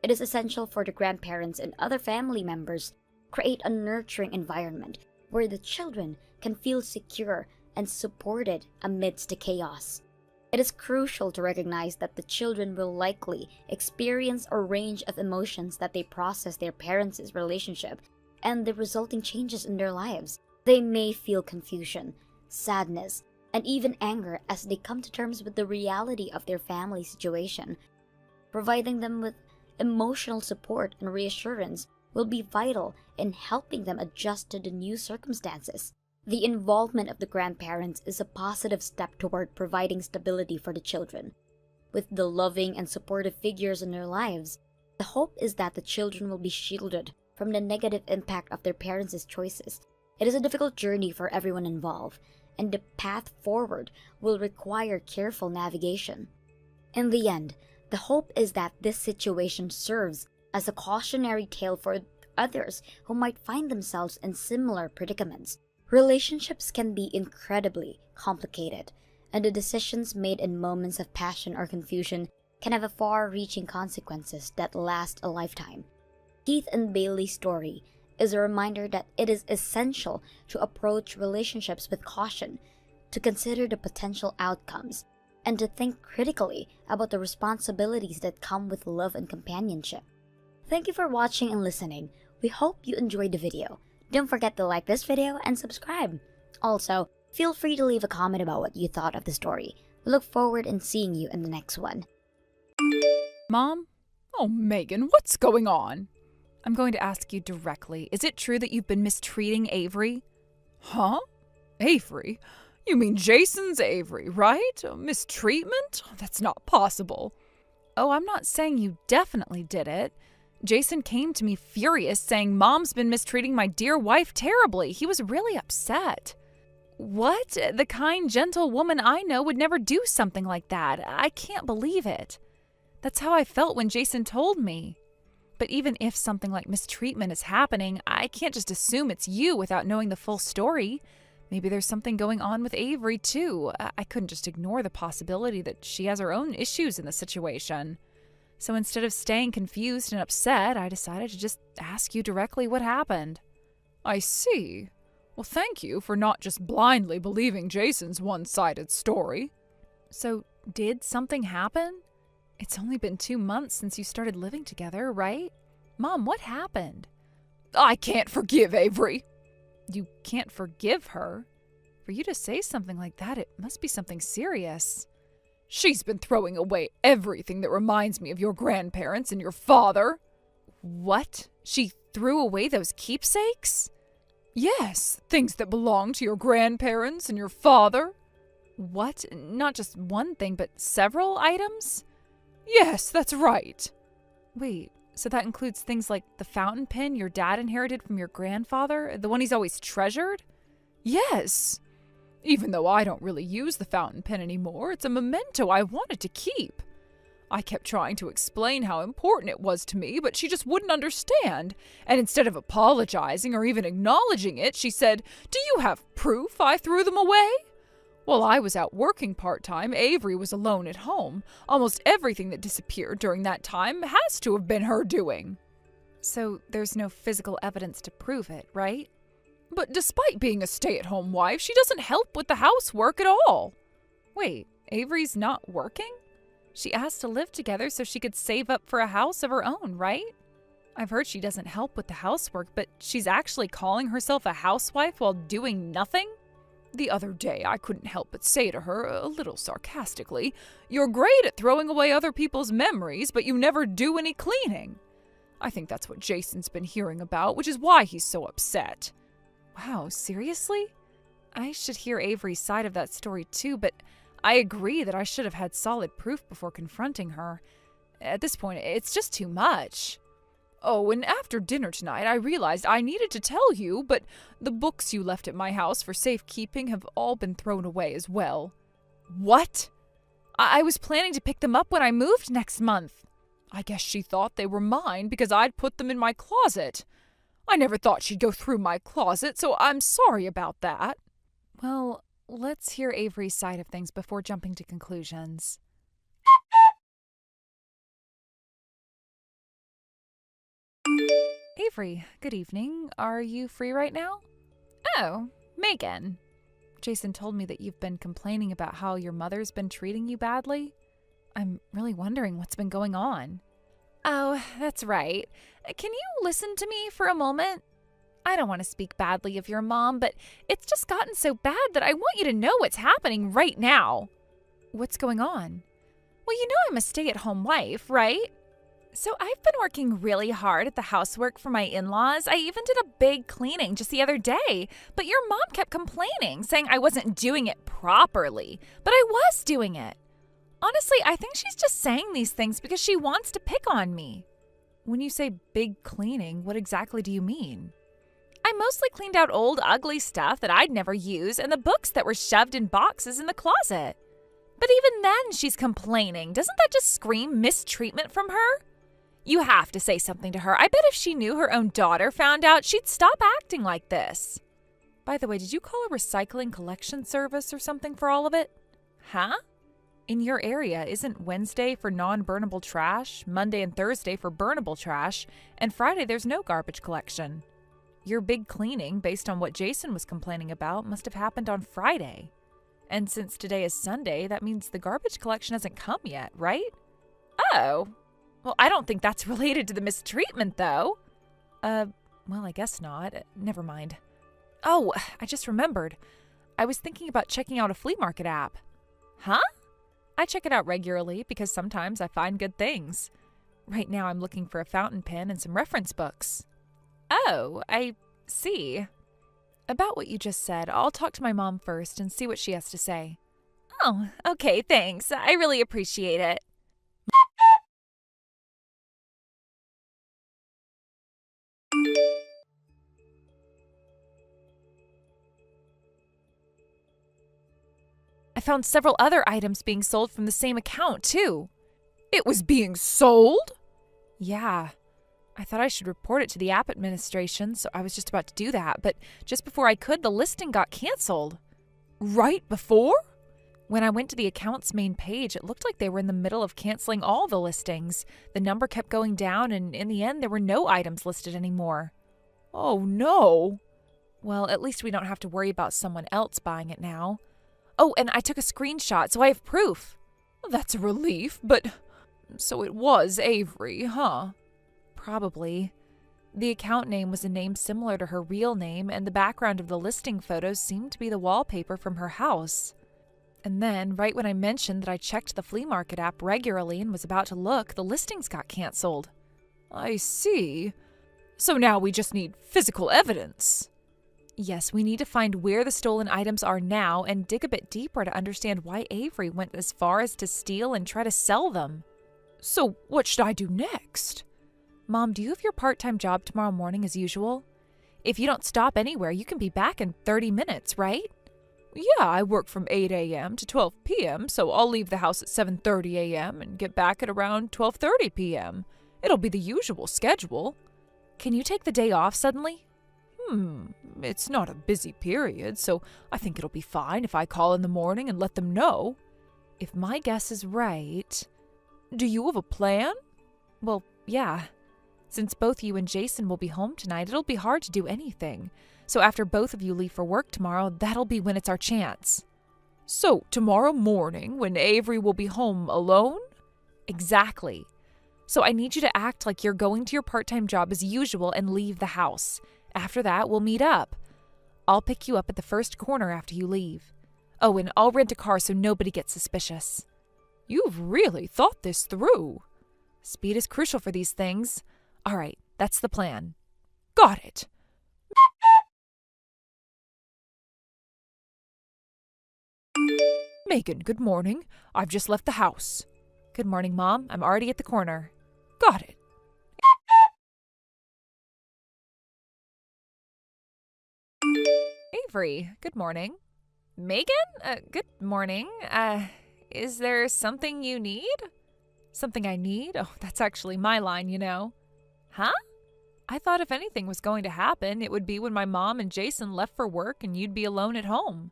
It is essential for the grandparents and other family members to create a nurturing environment where the children can feel secure and supported amidst the chaos. It is crucial to recognize that the children will likely experience a range of emotions that they process their parents' relationship and the resulting changes in their lives. They may feel confusion, sadness, and even anger as they come to terms with the reality of their family situation. Providing them with emotional support and reassurance will be vital in helping them adjust to the new circumstances. The involvement of the grandparents is a positive step toward providing stability for the children. With the loving and supportive figures in their lives, the hope is that the children will be shielded from the negative impact of their parents' choices. It is a difficult journey for everyone involved, and the path forward will require careful navigation. In the end, the hope is that this situation serves as a cautionary tale for others who might find themselves in similar predicaments. Relationships can be incredibly complicated, and the decisions made in moments of passion or confusion can have far-reaching consequences that last a lifetime. Keith and Bailey's story is a reminder that it is essential to approach relationships with caution, to consider the potential outcomes, and to think critically about the responsibilities that come with love and companionship. Thank you for watching and listening. We hope you enjoyed the video. Don't forget to like this video and subscribe. Also, feel free to leave a comment about what you thought of the story. We look forward in seeing you in the next one. Mom? Oh, Megan, what's going on? I'm going to ask you directly. Is it true that you've been mistreating Avery? Huh? Avery? You mean Jason's Avery, right? Mistreatment? That's not possible. Oh, I'm not saying you definitely did it. Jason came to me furious, saying Mom's been mistreating my dear wife terribly. He was really upset. What? The kind, gentle woman I know would never do something like that. I can't believe it. That's how I felt when Jason told me. But even if something like mistreatment is happening, I can't just assume it's you without knowing the full story. Maybe there's something going on with Avery, too. I couldn't just ignore the possibility that she has her own issues in the situation. So instead of staying confused and upset, I decided to just ask you directly what happened. I see. Well, thank you for not just blindly believing Jason's one-sided story. So, did something happen? It's only been 2 months since you started living together, right? Mom, what happened? I can't forgive Avery. You can't forgive her? For you to say something like that, it must be something serious. She's been throwing away everything that reminds me of your grandparents and your father. What? She threw away those keepsakes? Yes, things that belong to your grandparents and your father. What? Not just one thing, but several items? Yes, that's right. Wait, so that includes things like the fountain pen your dad inherited from your grandfather? The one he's always treasured? Yes. Even though I don't really use the fountain pen anymore, it's a memento I wanted to keep. I kept trying to explain how important it was to me, but she just wouldn't understand. And instead of apologizing or even acknowledging it, she said, "Do you have proof I threw them away?" While I was out working part-time, Avery was alone at home. Almost everything that disappeared during that time has to have been her doing. So there's no physical evidence to prove it, right? But despite being a stay-at-home wife, she doesn't help with the housework at all. Wait, Avery's not working? She asked to live together so she could save up for a house of her own, right? I've heard she doesn't help with the housework, but she's actually calling herself a housewife while doing nothing? The other day, I couldn't help but say to her, a little sarcastically, "You're great at throwing away other people's memories, but you never do any cleaning." I think that's what Jason's been hearing about, which is why he's so upset. Wow, seriously? I should hear Avery's side of that story too, but I agree that I should have had solid proof before confronting her. At this point, it's just too much. Oh, and after dinner tonight, I realized I needed to tell you, but the books you left at my house for safekeeping have all been thrown away as well. What? I was planning to pick them up when I moved next month. I guess she thought they were mine because I'd put them in my closet. I never thought she'd go through my closet, so I'm sorry about that. Well, let's hear Avery's side of things before jumping to conclusions. Avery, good evening. Are you free right now? Oh, Megan. Jason told me that you've been complaining about how your mother's been treating you badly. I'm really wondering what's been going on. Oh, that's right. Can you listen to me for a moment? I don't want to speak badly of your mom, but it's just gotten so bad that I want you to know what's happening right now. What's going on? Well, you know I'm a stay-at-home wife, right? So I've been working really hard at the housework for my in-laws. I even did a big cleaning just the other day, but your mom kept complaining, saying I wasn't doing it properly, but I was doing it. Honestly, I think she's just saying these things because she wants to pick on me. When you say big cleaning, what exactly do you mean? I mostly cleaned out old, ugly stuff that I'd never use and the books that were shoved in boxes in the closet. But even then, she's complaining. Doesn't that just scream mistreatment from her? You have to say something to her. I bet if she knew her own daughter found out, she'd stop acting like this. By the way, did you call a recycling collection service or something for all of it? Huh? In your area, isn't Wednesday for non-burnable trash, Monday and Thursday for burnable trash, and Friday there's no garbage collection? Your big cleaning, based on what Jason was complaining about, must have happened on Friday. And since today is Sunday, that means the garbage collection hasn't come yet, right? Oh. Well, I don't think that's related to the mistreatment, though. Well, I guess not. Never mind. Oh, I just remembered. I was thinking about checking out a flea market app. Huh? I check it out regularly because sometimes I find good things. Right now I'm looking for a fountain pen and some reference books. Oh, I see. About what you just said, I'll talk to my mom first and see what she has to say. Oh, okay, thanks. I really appreciate it. I found several other items being sold from the same account, too. It was being sold? Yeah. I thought I should report it to the app administration, so I was just about to do that, but just before I could, the listing got canceled. Right before? When I went to the account's main page, it looked like they were in the middle of canceling all the listings. The number kept going down, and in the end, there were no items listed anymore. Oh, no. Well, at least we don't have to worry about someone else buying it now. Oh, and I took a screenshot, so I have proof. That's a relief, but so it was Avery, huh? Probably. The account name was a name similar to her real name, and the background of the listing photos seemed to be the wallpaper from her house. And then, right when I mentioned that I checked the flea market app regularly and was about to look, the listings got canceled. I see. So now we just need physical evidence. Yes, we need to find where the stolen items are now and dig a bit deeper to understand why Avery went as far as to steal and try to sell them. So what should I do next? Mom, do you have your part-time job tomorrow morning as usual? If you don't stop anywhere, you can be back in 30 minutes, right? Yeah, I work from 8 a.m. to 12 p.m., so I'll leave the house at 7:30 a.m. and get back at around 12:30 p.m. It'll be the usual schedule. Can you take the day off suddenly? It's not a busy period, so I think it'll be fine if I call in the morning and let them know. If my guess is right... Do you have a plan? Well, yeah. Since both you and Jason will be home tonight, it'll be hard to do anything. So after both of you leave for work tomorrow, that'll be when it's our chance. So tomorrow morning, when Avery will be home alone? Exactly. So I need you to act like you're going to your part-time job as usual and leave the house. After that, we'll meet up. I'll pick you up at the first corner after you leave. Oh, and I'll rent a car so nobody gets suspicious. You've really thought this through. Speed is crucial for these things. All right, that's the plan. Got it. Megan, good morning. I've just left the house. Good morning, Mom. I'm already at the corner. Got it. Avery, good morning. Megan, good morning. Is there something you need? Something I need? Oh, that's actually my line, you know. Huh? I thought if anything was going to happen, it would be when my mom and Jason left for work and you'd be alone at home.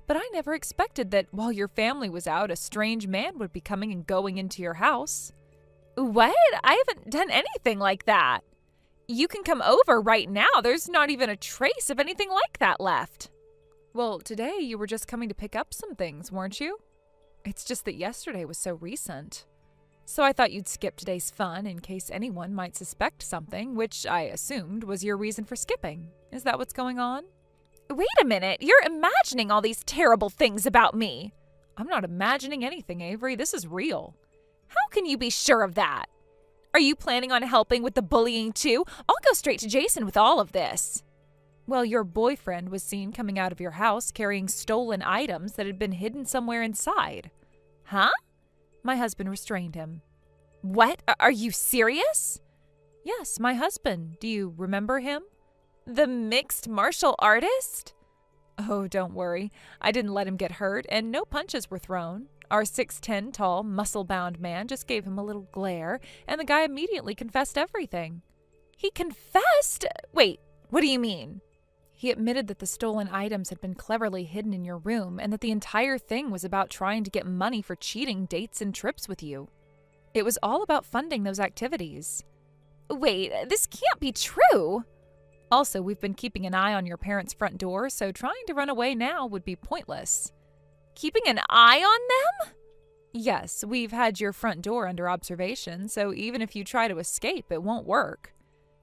But I never expected that while your family was out, a strange man would be coming and going into your house. What? I haven't done anything like that. You can come over right now. There's not even a trace of anything like that left. Well, today you were just coming to pick up some things, weren't you? It's just that yesterday was so recent. So I thought you'd skip today's fun in case anyone might suspect something, which I assumed was your reason for skipping. Is that what's going on? Wait a minute. You're imagining all these terrible things about me. I'm not imagining anything, Avery. This is real. How can you be sure of that? Are you planning on helping with the bullying too? I'll go straight to Jason with all of this. Well, your boyfriend was seen coming out of your house carrying stolen items that had been hidden somewhere inside. Huh? My husband restrained him. What? Are you serious? Yes, my husband. Do you remember him? The mixed martial artist? Oh, don't worry. I didn't let him get hurt, and no punches were thrown. Our 6'10" tall, muscle-bound man just gave him a little glare, and the guy immediately confessed everything. He confessed? Wait, what do you mean? He admitted that the stolen items had been cleverly hidden in your room and that the entire thing was about trying to get money for cheating dates and trips with you. It was all about funding those activities. Wait, this can't be true. Also, we've been keeping an eye on your parents' front door, so trying to run away now would be pointless. Keeping an eye on them? Yes, we've had your front door under observation, so even if you try to escape, it won't work.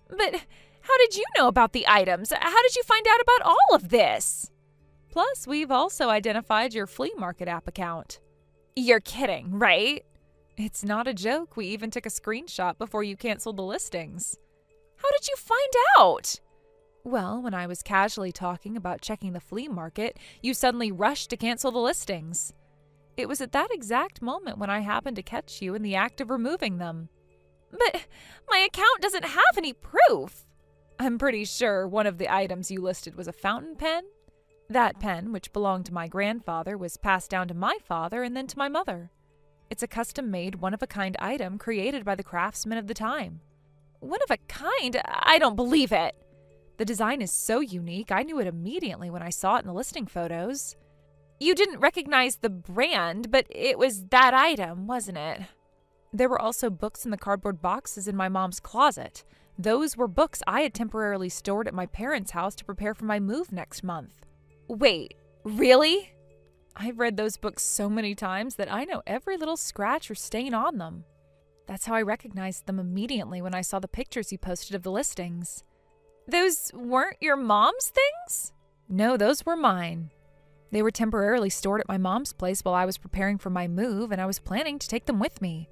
But how did you know about the items? How did you find out about all of this? Plus, we've also identified your flea market app account. You're kidding, right? It's not a joke. We even took a screenshot before you canceled the listings. How did you find out? Well, when I was casually talking about checking the flea market, you suddenly rushed to cancel the listings. It was at that exact moment when I happened to catch you in the act of removing them. But my account doesn't have any proof. I'm pretty sure one of the items you listed was a fountain pen. That pen, which belonged to my grandfather, was passed down to my father and then to my mother. It's a custom-made, one-of-a-kind item created by the craftsmen of the time. One of a kind? I don't believe it. The design is so unique, I knew it immediately when I saw it in the listing photos. You didn't recognize the brand, but it was that item, wasn't it? There were also books in the cardboard boxes in my mom's closet. Those were books I had temporarily stored at my parents' house to prepare for my move next month. Wait, really? I've read those books so many times that I know every little scratch or stain on them. That's how I recognized them immediately when I saw the pictures you posted of the listings. Those weren't your mom's things? No, those were mine. They were temporarily stored at my mom's place while I was preparing for my move, and I was planning to take them with me.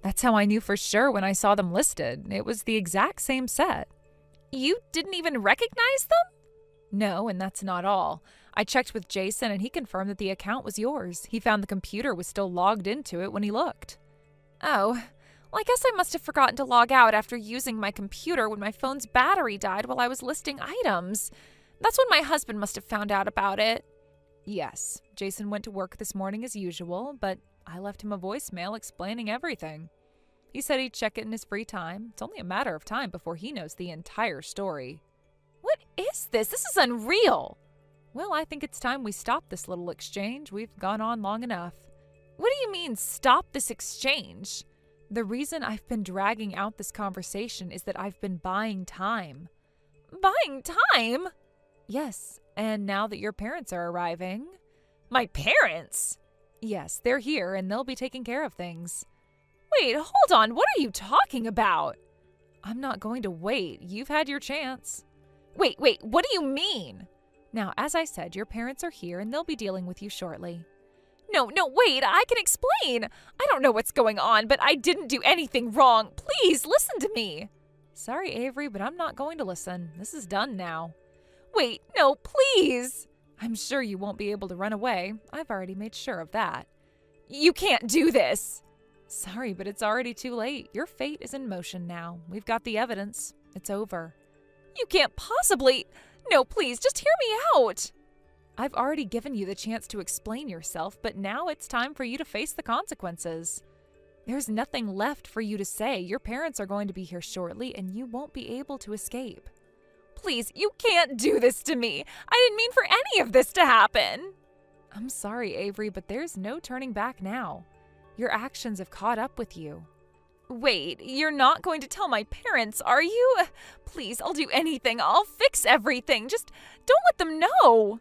That's how I knew for sure when I saw them listed. It was the exact same set. You didn't even recognize them? No, and that's not all. I checked with Jason, and he confirmed that the account was yours. He found the computer was still logged into it when he looked. Oh, well, I guess I must have forgotten to log out after using my computer when my phone's battery died while I was listing items. That's when my husband must have found out about it. Yes, Jason went to work this morning as usual, but I left him a voicemail explaining everything. He said he'd check it in his free time. It's only a matter of time before he knows the entire story. What is this? This is unreal. Well, I think it's time we stop this little exchange. We've gone on long enough. What do you mean, stop this exchange? The reason I've been dragging out this conversation is that I've been buying time. Buying time? Yes, and now that your parents are arriving... My parents? Yes, they're here and they'll be taking care of things. Wait, hold on. What are you talking about? I'm not going to wait. You've had your chance. Wait, what do you mean? Now, as I said, your parents are here and they'll be dealing with you shortly. No, wait, I can explain. I don't know what's going on, but I didn't do anything wrong. Please, listen to me. Sorry, Avery, but I'm not going to listen. This is done now. Wait, no, please. I'm sure you won't be able to run away. I've already made sure of that. You can't do this. Sorry, but it's already too late. Your fate is in motion now. We've got the evidence. It's over. You can't possibly. No, please, just hear me out. I've already given you the chance to explain yourself, but now it's time for you to face the consequences. There's nothing left for you to say. Your parents are going to be here shortly, and you won't be able to escape. Please, you can't do this to me. I didn't mean for any of this to happen. I'm sorry, Avery, but there's no turning back now. Your actions have caught up with you. Wait, you're not going to tell my parents, are you? Please, I'll do anything. I'll fix everything. Just don't let them know.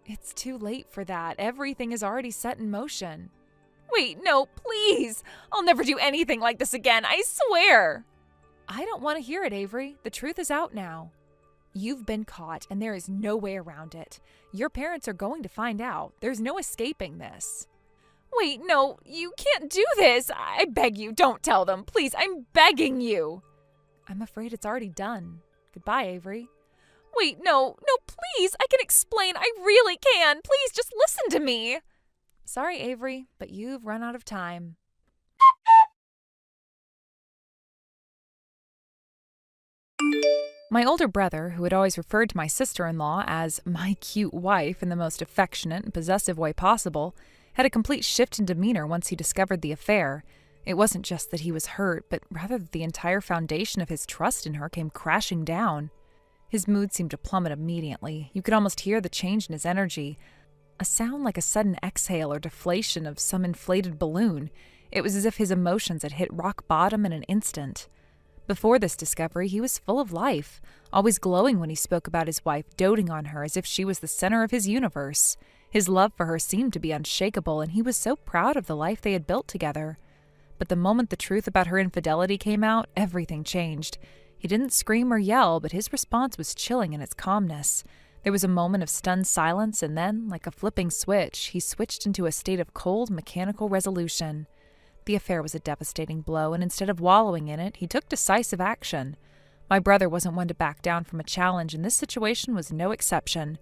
It's too late for that. Everything is already set in motion. Wait, no, please. I'll never do anything like this again, I swear. I don't want to hear it, Avery. The truth is out now. You've been caught, and there is no way around it. Your parents are going to find out. There's no escaping this. Wait, no, you can't do this. I beg you, don't tell them. Please, I'm begging you. I'm afraid it's already done. Goodbye, Avery. Wait, no, please, I can explain. I really can. Please, just listen to me. Sorry, Avery, but you've run out of time. My older brother, who had always referred to my sister-in-law as my cute wife in the most affectionate and possessive way possible, had a complete shift in demeanor once he discovered the affair. It wasn't just that he was hurt, but rather that the entire foundation of his trust in her came crashing down. His mood seemed to plummet immediately. You could almost hear the change in his energy. A sound like a sudden exhale or deflation of some inflated balloon. It was as if his emotions had hit rock bottom in an instant. Before this discovery, he was full of life, always glowing when he spoke about his wife, doting on her as if she was the center of his universe. His love for her seemed to be unshakable, and he was so proud of the life they had built together. But the moment the truth about her infidelity came out, everything changed. He didn't scream or yell, but his response was chilling in its calmness. There was a moment of stunned silence, and then, like a flipping switch, he switched into a state of cold, mechanical resolution. The affair was a devastating blow, and instead of wallowing in it, he took decisive action. My brother wasn't one to back down from a challenge, and this situation was no exception.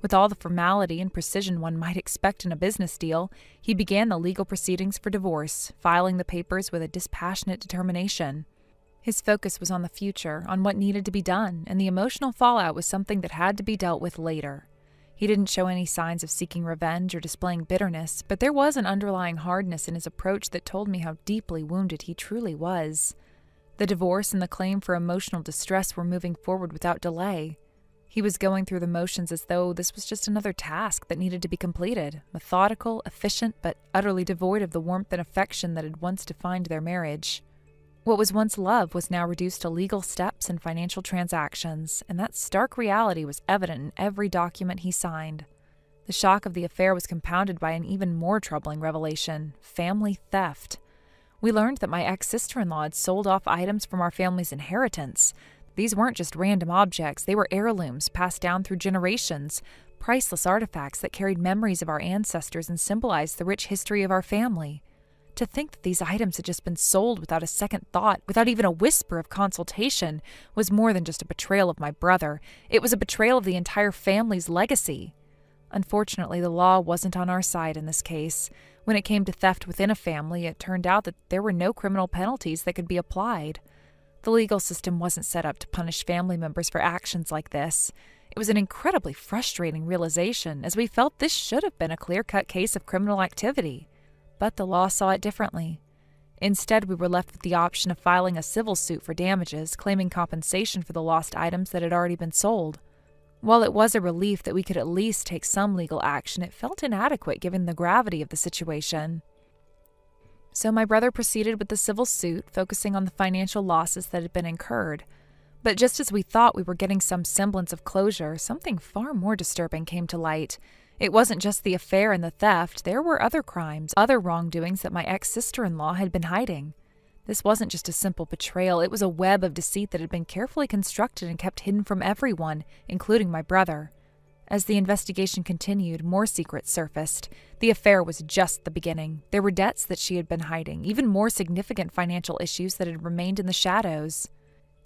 With all the formality and precision one might expect in a business deal, he began the legal proceedings for divorce, filing the papers with a dispassionate determination. His focus was on the future, on what needed to be done, and the emotional fallout was something that had to be dealt with later. He didn't show any signs of seeking revenge or displaying bitterness, but there was an underlying hardness in his approach that told me how deeply wounded he truly was. The divorce and the claim for emotional distress were moving forward without delay. He was going through the motions as though this was just another task that needed to be completed, methodical, efficient, but utterly devoid of the warmth and affection that had once defined their marriage. What was once love was now reduced to legal steps and financial transactions, and that stark reality was evident in every document he signed. The shock of the affair was compounded by an even more troubling revelation: family theft. We learned that my ex-sister-in-law had sold off items from our family's inheritance. These weren't just random objects, they were heirlooms passed down through generations, priceless artifacts that carried memories of our ancestors and symbolized the rich history of our family. To think that these items had just been sold without a second thought, without even a whisper of consultation, was more than just a betrayal of my brother. It was a betrayal of the entire family's legacy. Unfortunately, the law wasn't on our side in this case. When it came to theft within a family, it turned out that there were no criminal penalties that could be applied. The legal system wasn't set up to punish family members for actions like this. It was an incredibly frustrating realization, as we felt this should have been a clear-cut case of criminal activity. But the law saw it differently. Instead, we were left with the option of filing a civil suit for damages, claiming compensation for the lost items that had already been sold. While it was a relief that we could at least take some legal action, it felt inadequate given the gravity of the situation. So my brother proceeded with the civil suit, focusing on the financial losses that had been incurred. But just as we thought we were getting some semblance of closure, something far more disturbing came to light. It wasn't just the affair and the theft, there were other crimes, other wrongdoings that my ex-sister-in-law had been hiding. This wasn't just a simple betrayal, it was a web of deceit that had been carefully constructed and kept hidden from everyone, including my brother. As the investigation continued, more secrets surfaced. The affair was just the beginning. There were debts that she had been hiding, even more significant financial issues that had remained in the shadows.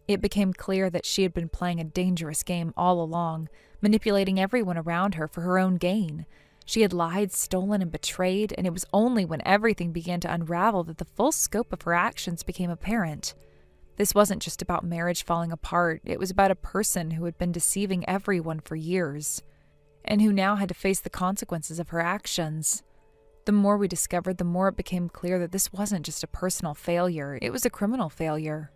It became clear that she had been playing a dangerous game all along, manipulating everyone around her for her own gain. She had lied, stolen, and betrayed, and it was only when everything began to unravel that the full scope of her actions became apparent. This wasn't just about marriage falling apart, it was about a person who had been deceiving everyone for years, and who now had to face the consequences of her actions. The more we discovered, the more it became clear that this wasn't just a personal failure, it was a criminal failure.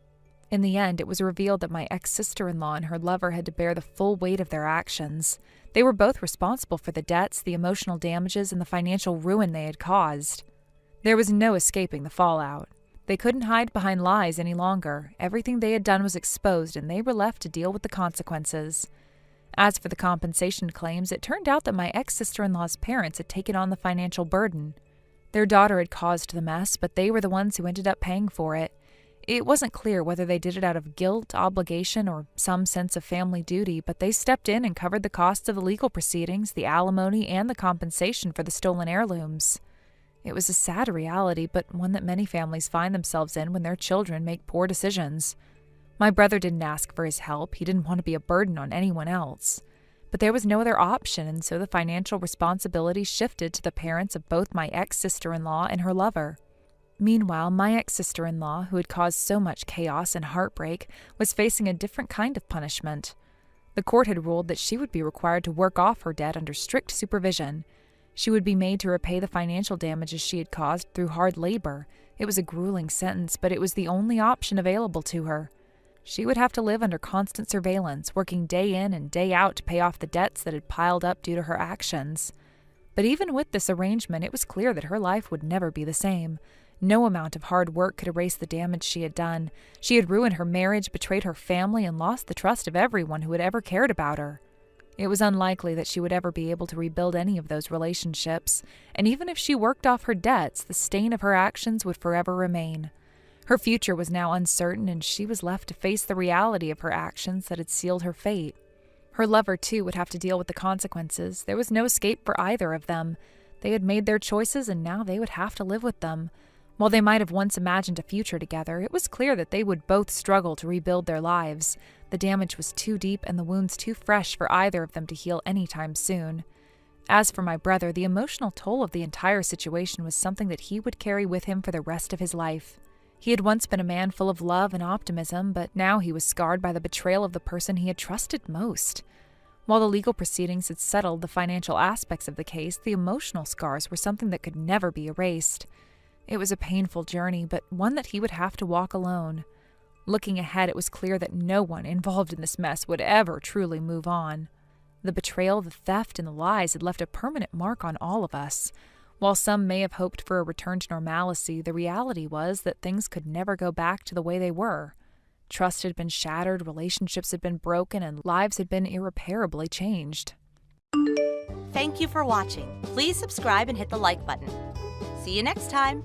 In the end, it was revealed that my ex-sister-in-law and her lover had to bear the full weight of their actions. They were both responsible for the debts, the emotional damages, and the financial ruin they had caused. There was no escaping the fallout. They couldn't hide behind lies any longer. Everything they had done was exposed, and they were left to deal with the consequences. As for the compensation claims, it turned out that my ex-sister-in-law's parents had taken on the financial burden. Their daughter had caused the mess, but they were the ones who ended up paying for it. It wasn't clear whether they did it out of guilt, obligation, or some sense of family duty, but they stepped in and covered the costs of the legal proceedings, the alimony, and the compensation for the stolen heirlooms. It was a sad reality, but one that many families find themselves in when their children make poor decisions. My brother didn't ask for his help. He didn't want to be a burden on anyone else. But there was no other option, and so the financial responsibility shifted to the parents of both my ex-sister-in-law and her lover. Meanwhile, my ex-sister-in-law, who had caused so much chaos and heartbreak, was facing a different kind of punishment. The court had ruled that she would be required to work off her debt under strict supervision. She would be made to repay the financial damages she had caused through hard labor. It was a grueling sentence, but it was the only option available to her. She would have to live under constant surveillance, working day in and day out to pay off the debts that had piled up due to her actions. But even with this arrangement, it was clear that her life would never be the same. No amount of hard work could erase the damage she had done. She had ruined her marriage, betrayed her family, and lost the trust of everyone who had ever cared about her. It was unlikely that she would ever be able to rebuild any of those relationships, and even if she worked off her debts, the stain of her actions would forever remain. Her future was now uncertain, and she was left to face the reality of her actions that had sealed her fate. Her lover, too, would have to deal with the consequences. There was no escape for either of them. They had made their choices, and now they would have to live with them. While they might have once imagined a future together, it was clear that they would both struggle to rebuild their lives. The damage was too deep and the wounds too fresh for either of them to heal anytime soon. As for my brother, the emotional toll of the entire situation was something that he would carry with him for the rest of his life. He had once been a man full of love and optimism, but now he was scarred by the betrayal of the person he had trusted most. While the legal proceedings had settled the financial aspects of the case, the emotional scars were something that could never be erased. It was a painful journey, but one that he would have to walk alone. Looking ahead, it was clear that no one involved in this mess would ever truly move on. The betrayal, the theft, and the lies had left a permanent mark on all of us. While some may have hoped for a return to normalcy, the reality was that things could never go back to the way they were. Trust had been shattered, relationships had been broken, and lives had been irreparably changed. Thank you for watching. Please subscribe and hit the like button. See you next time.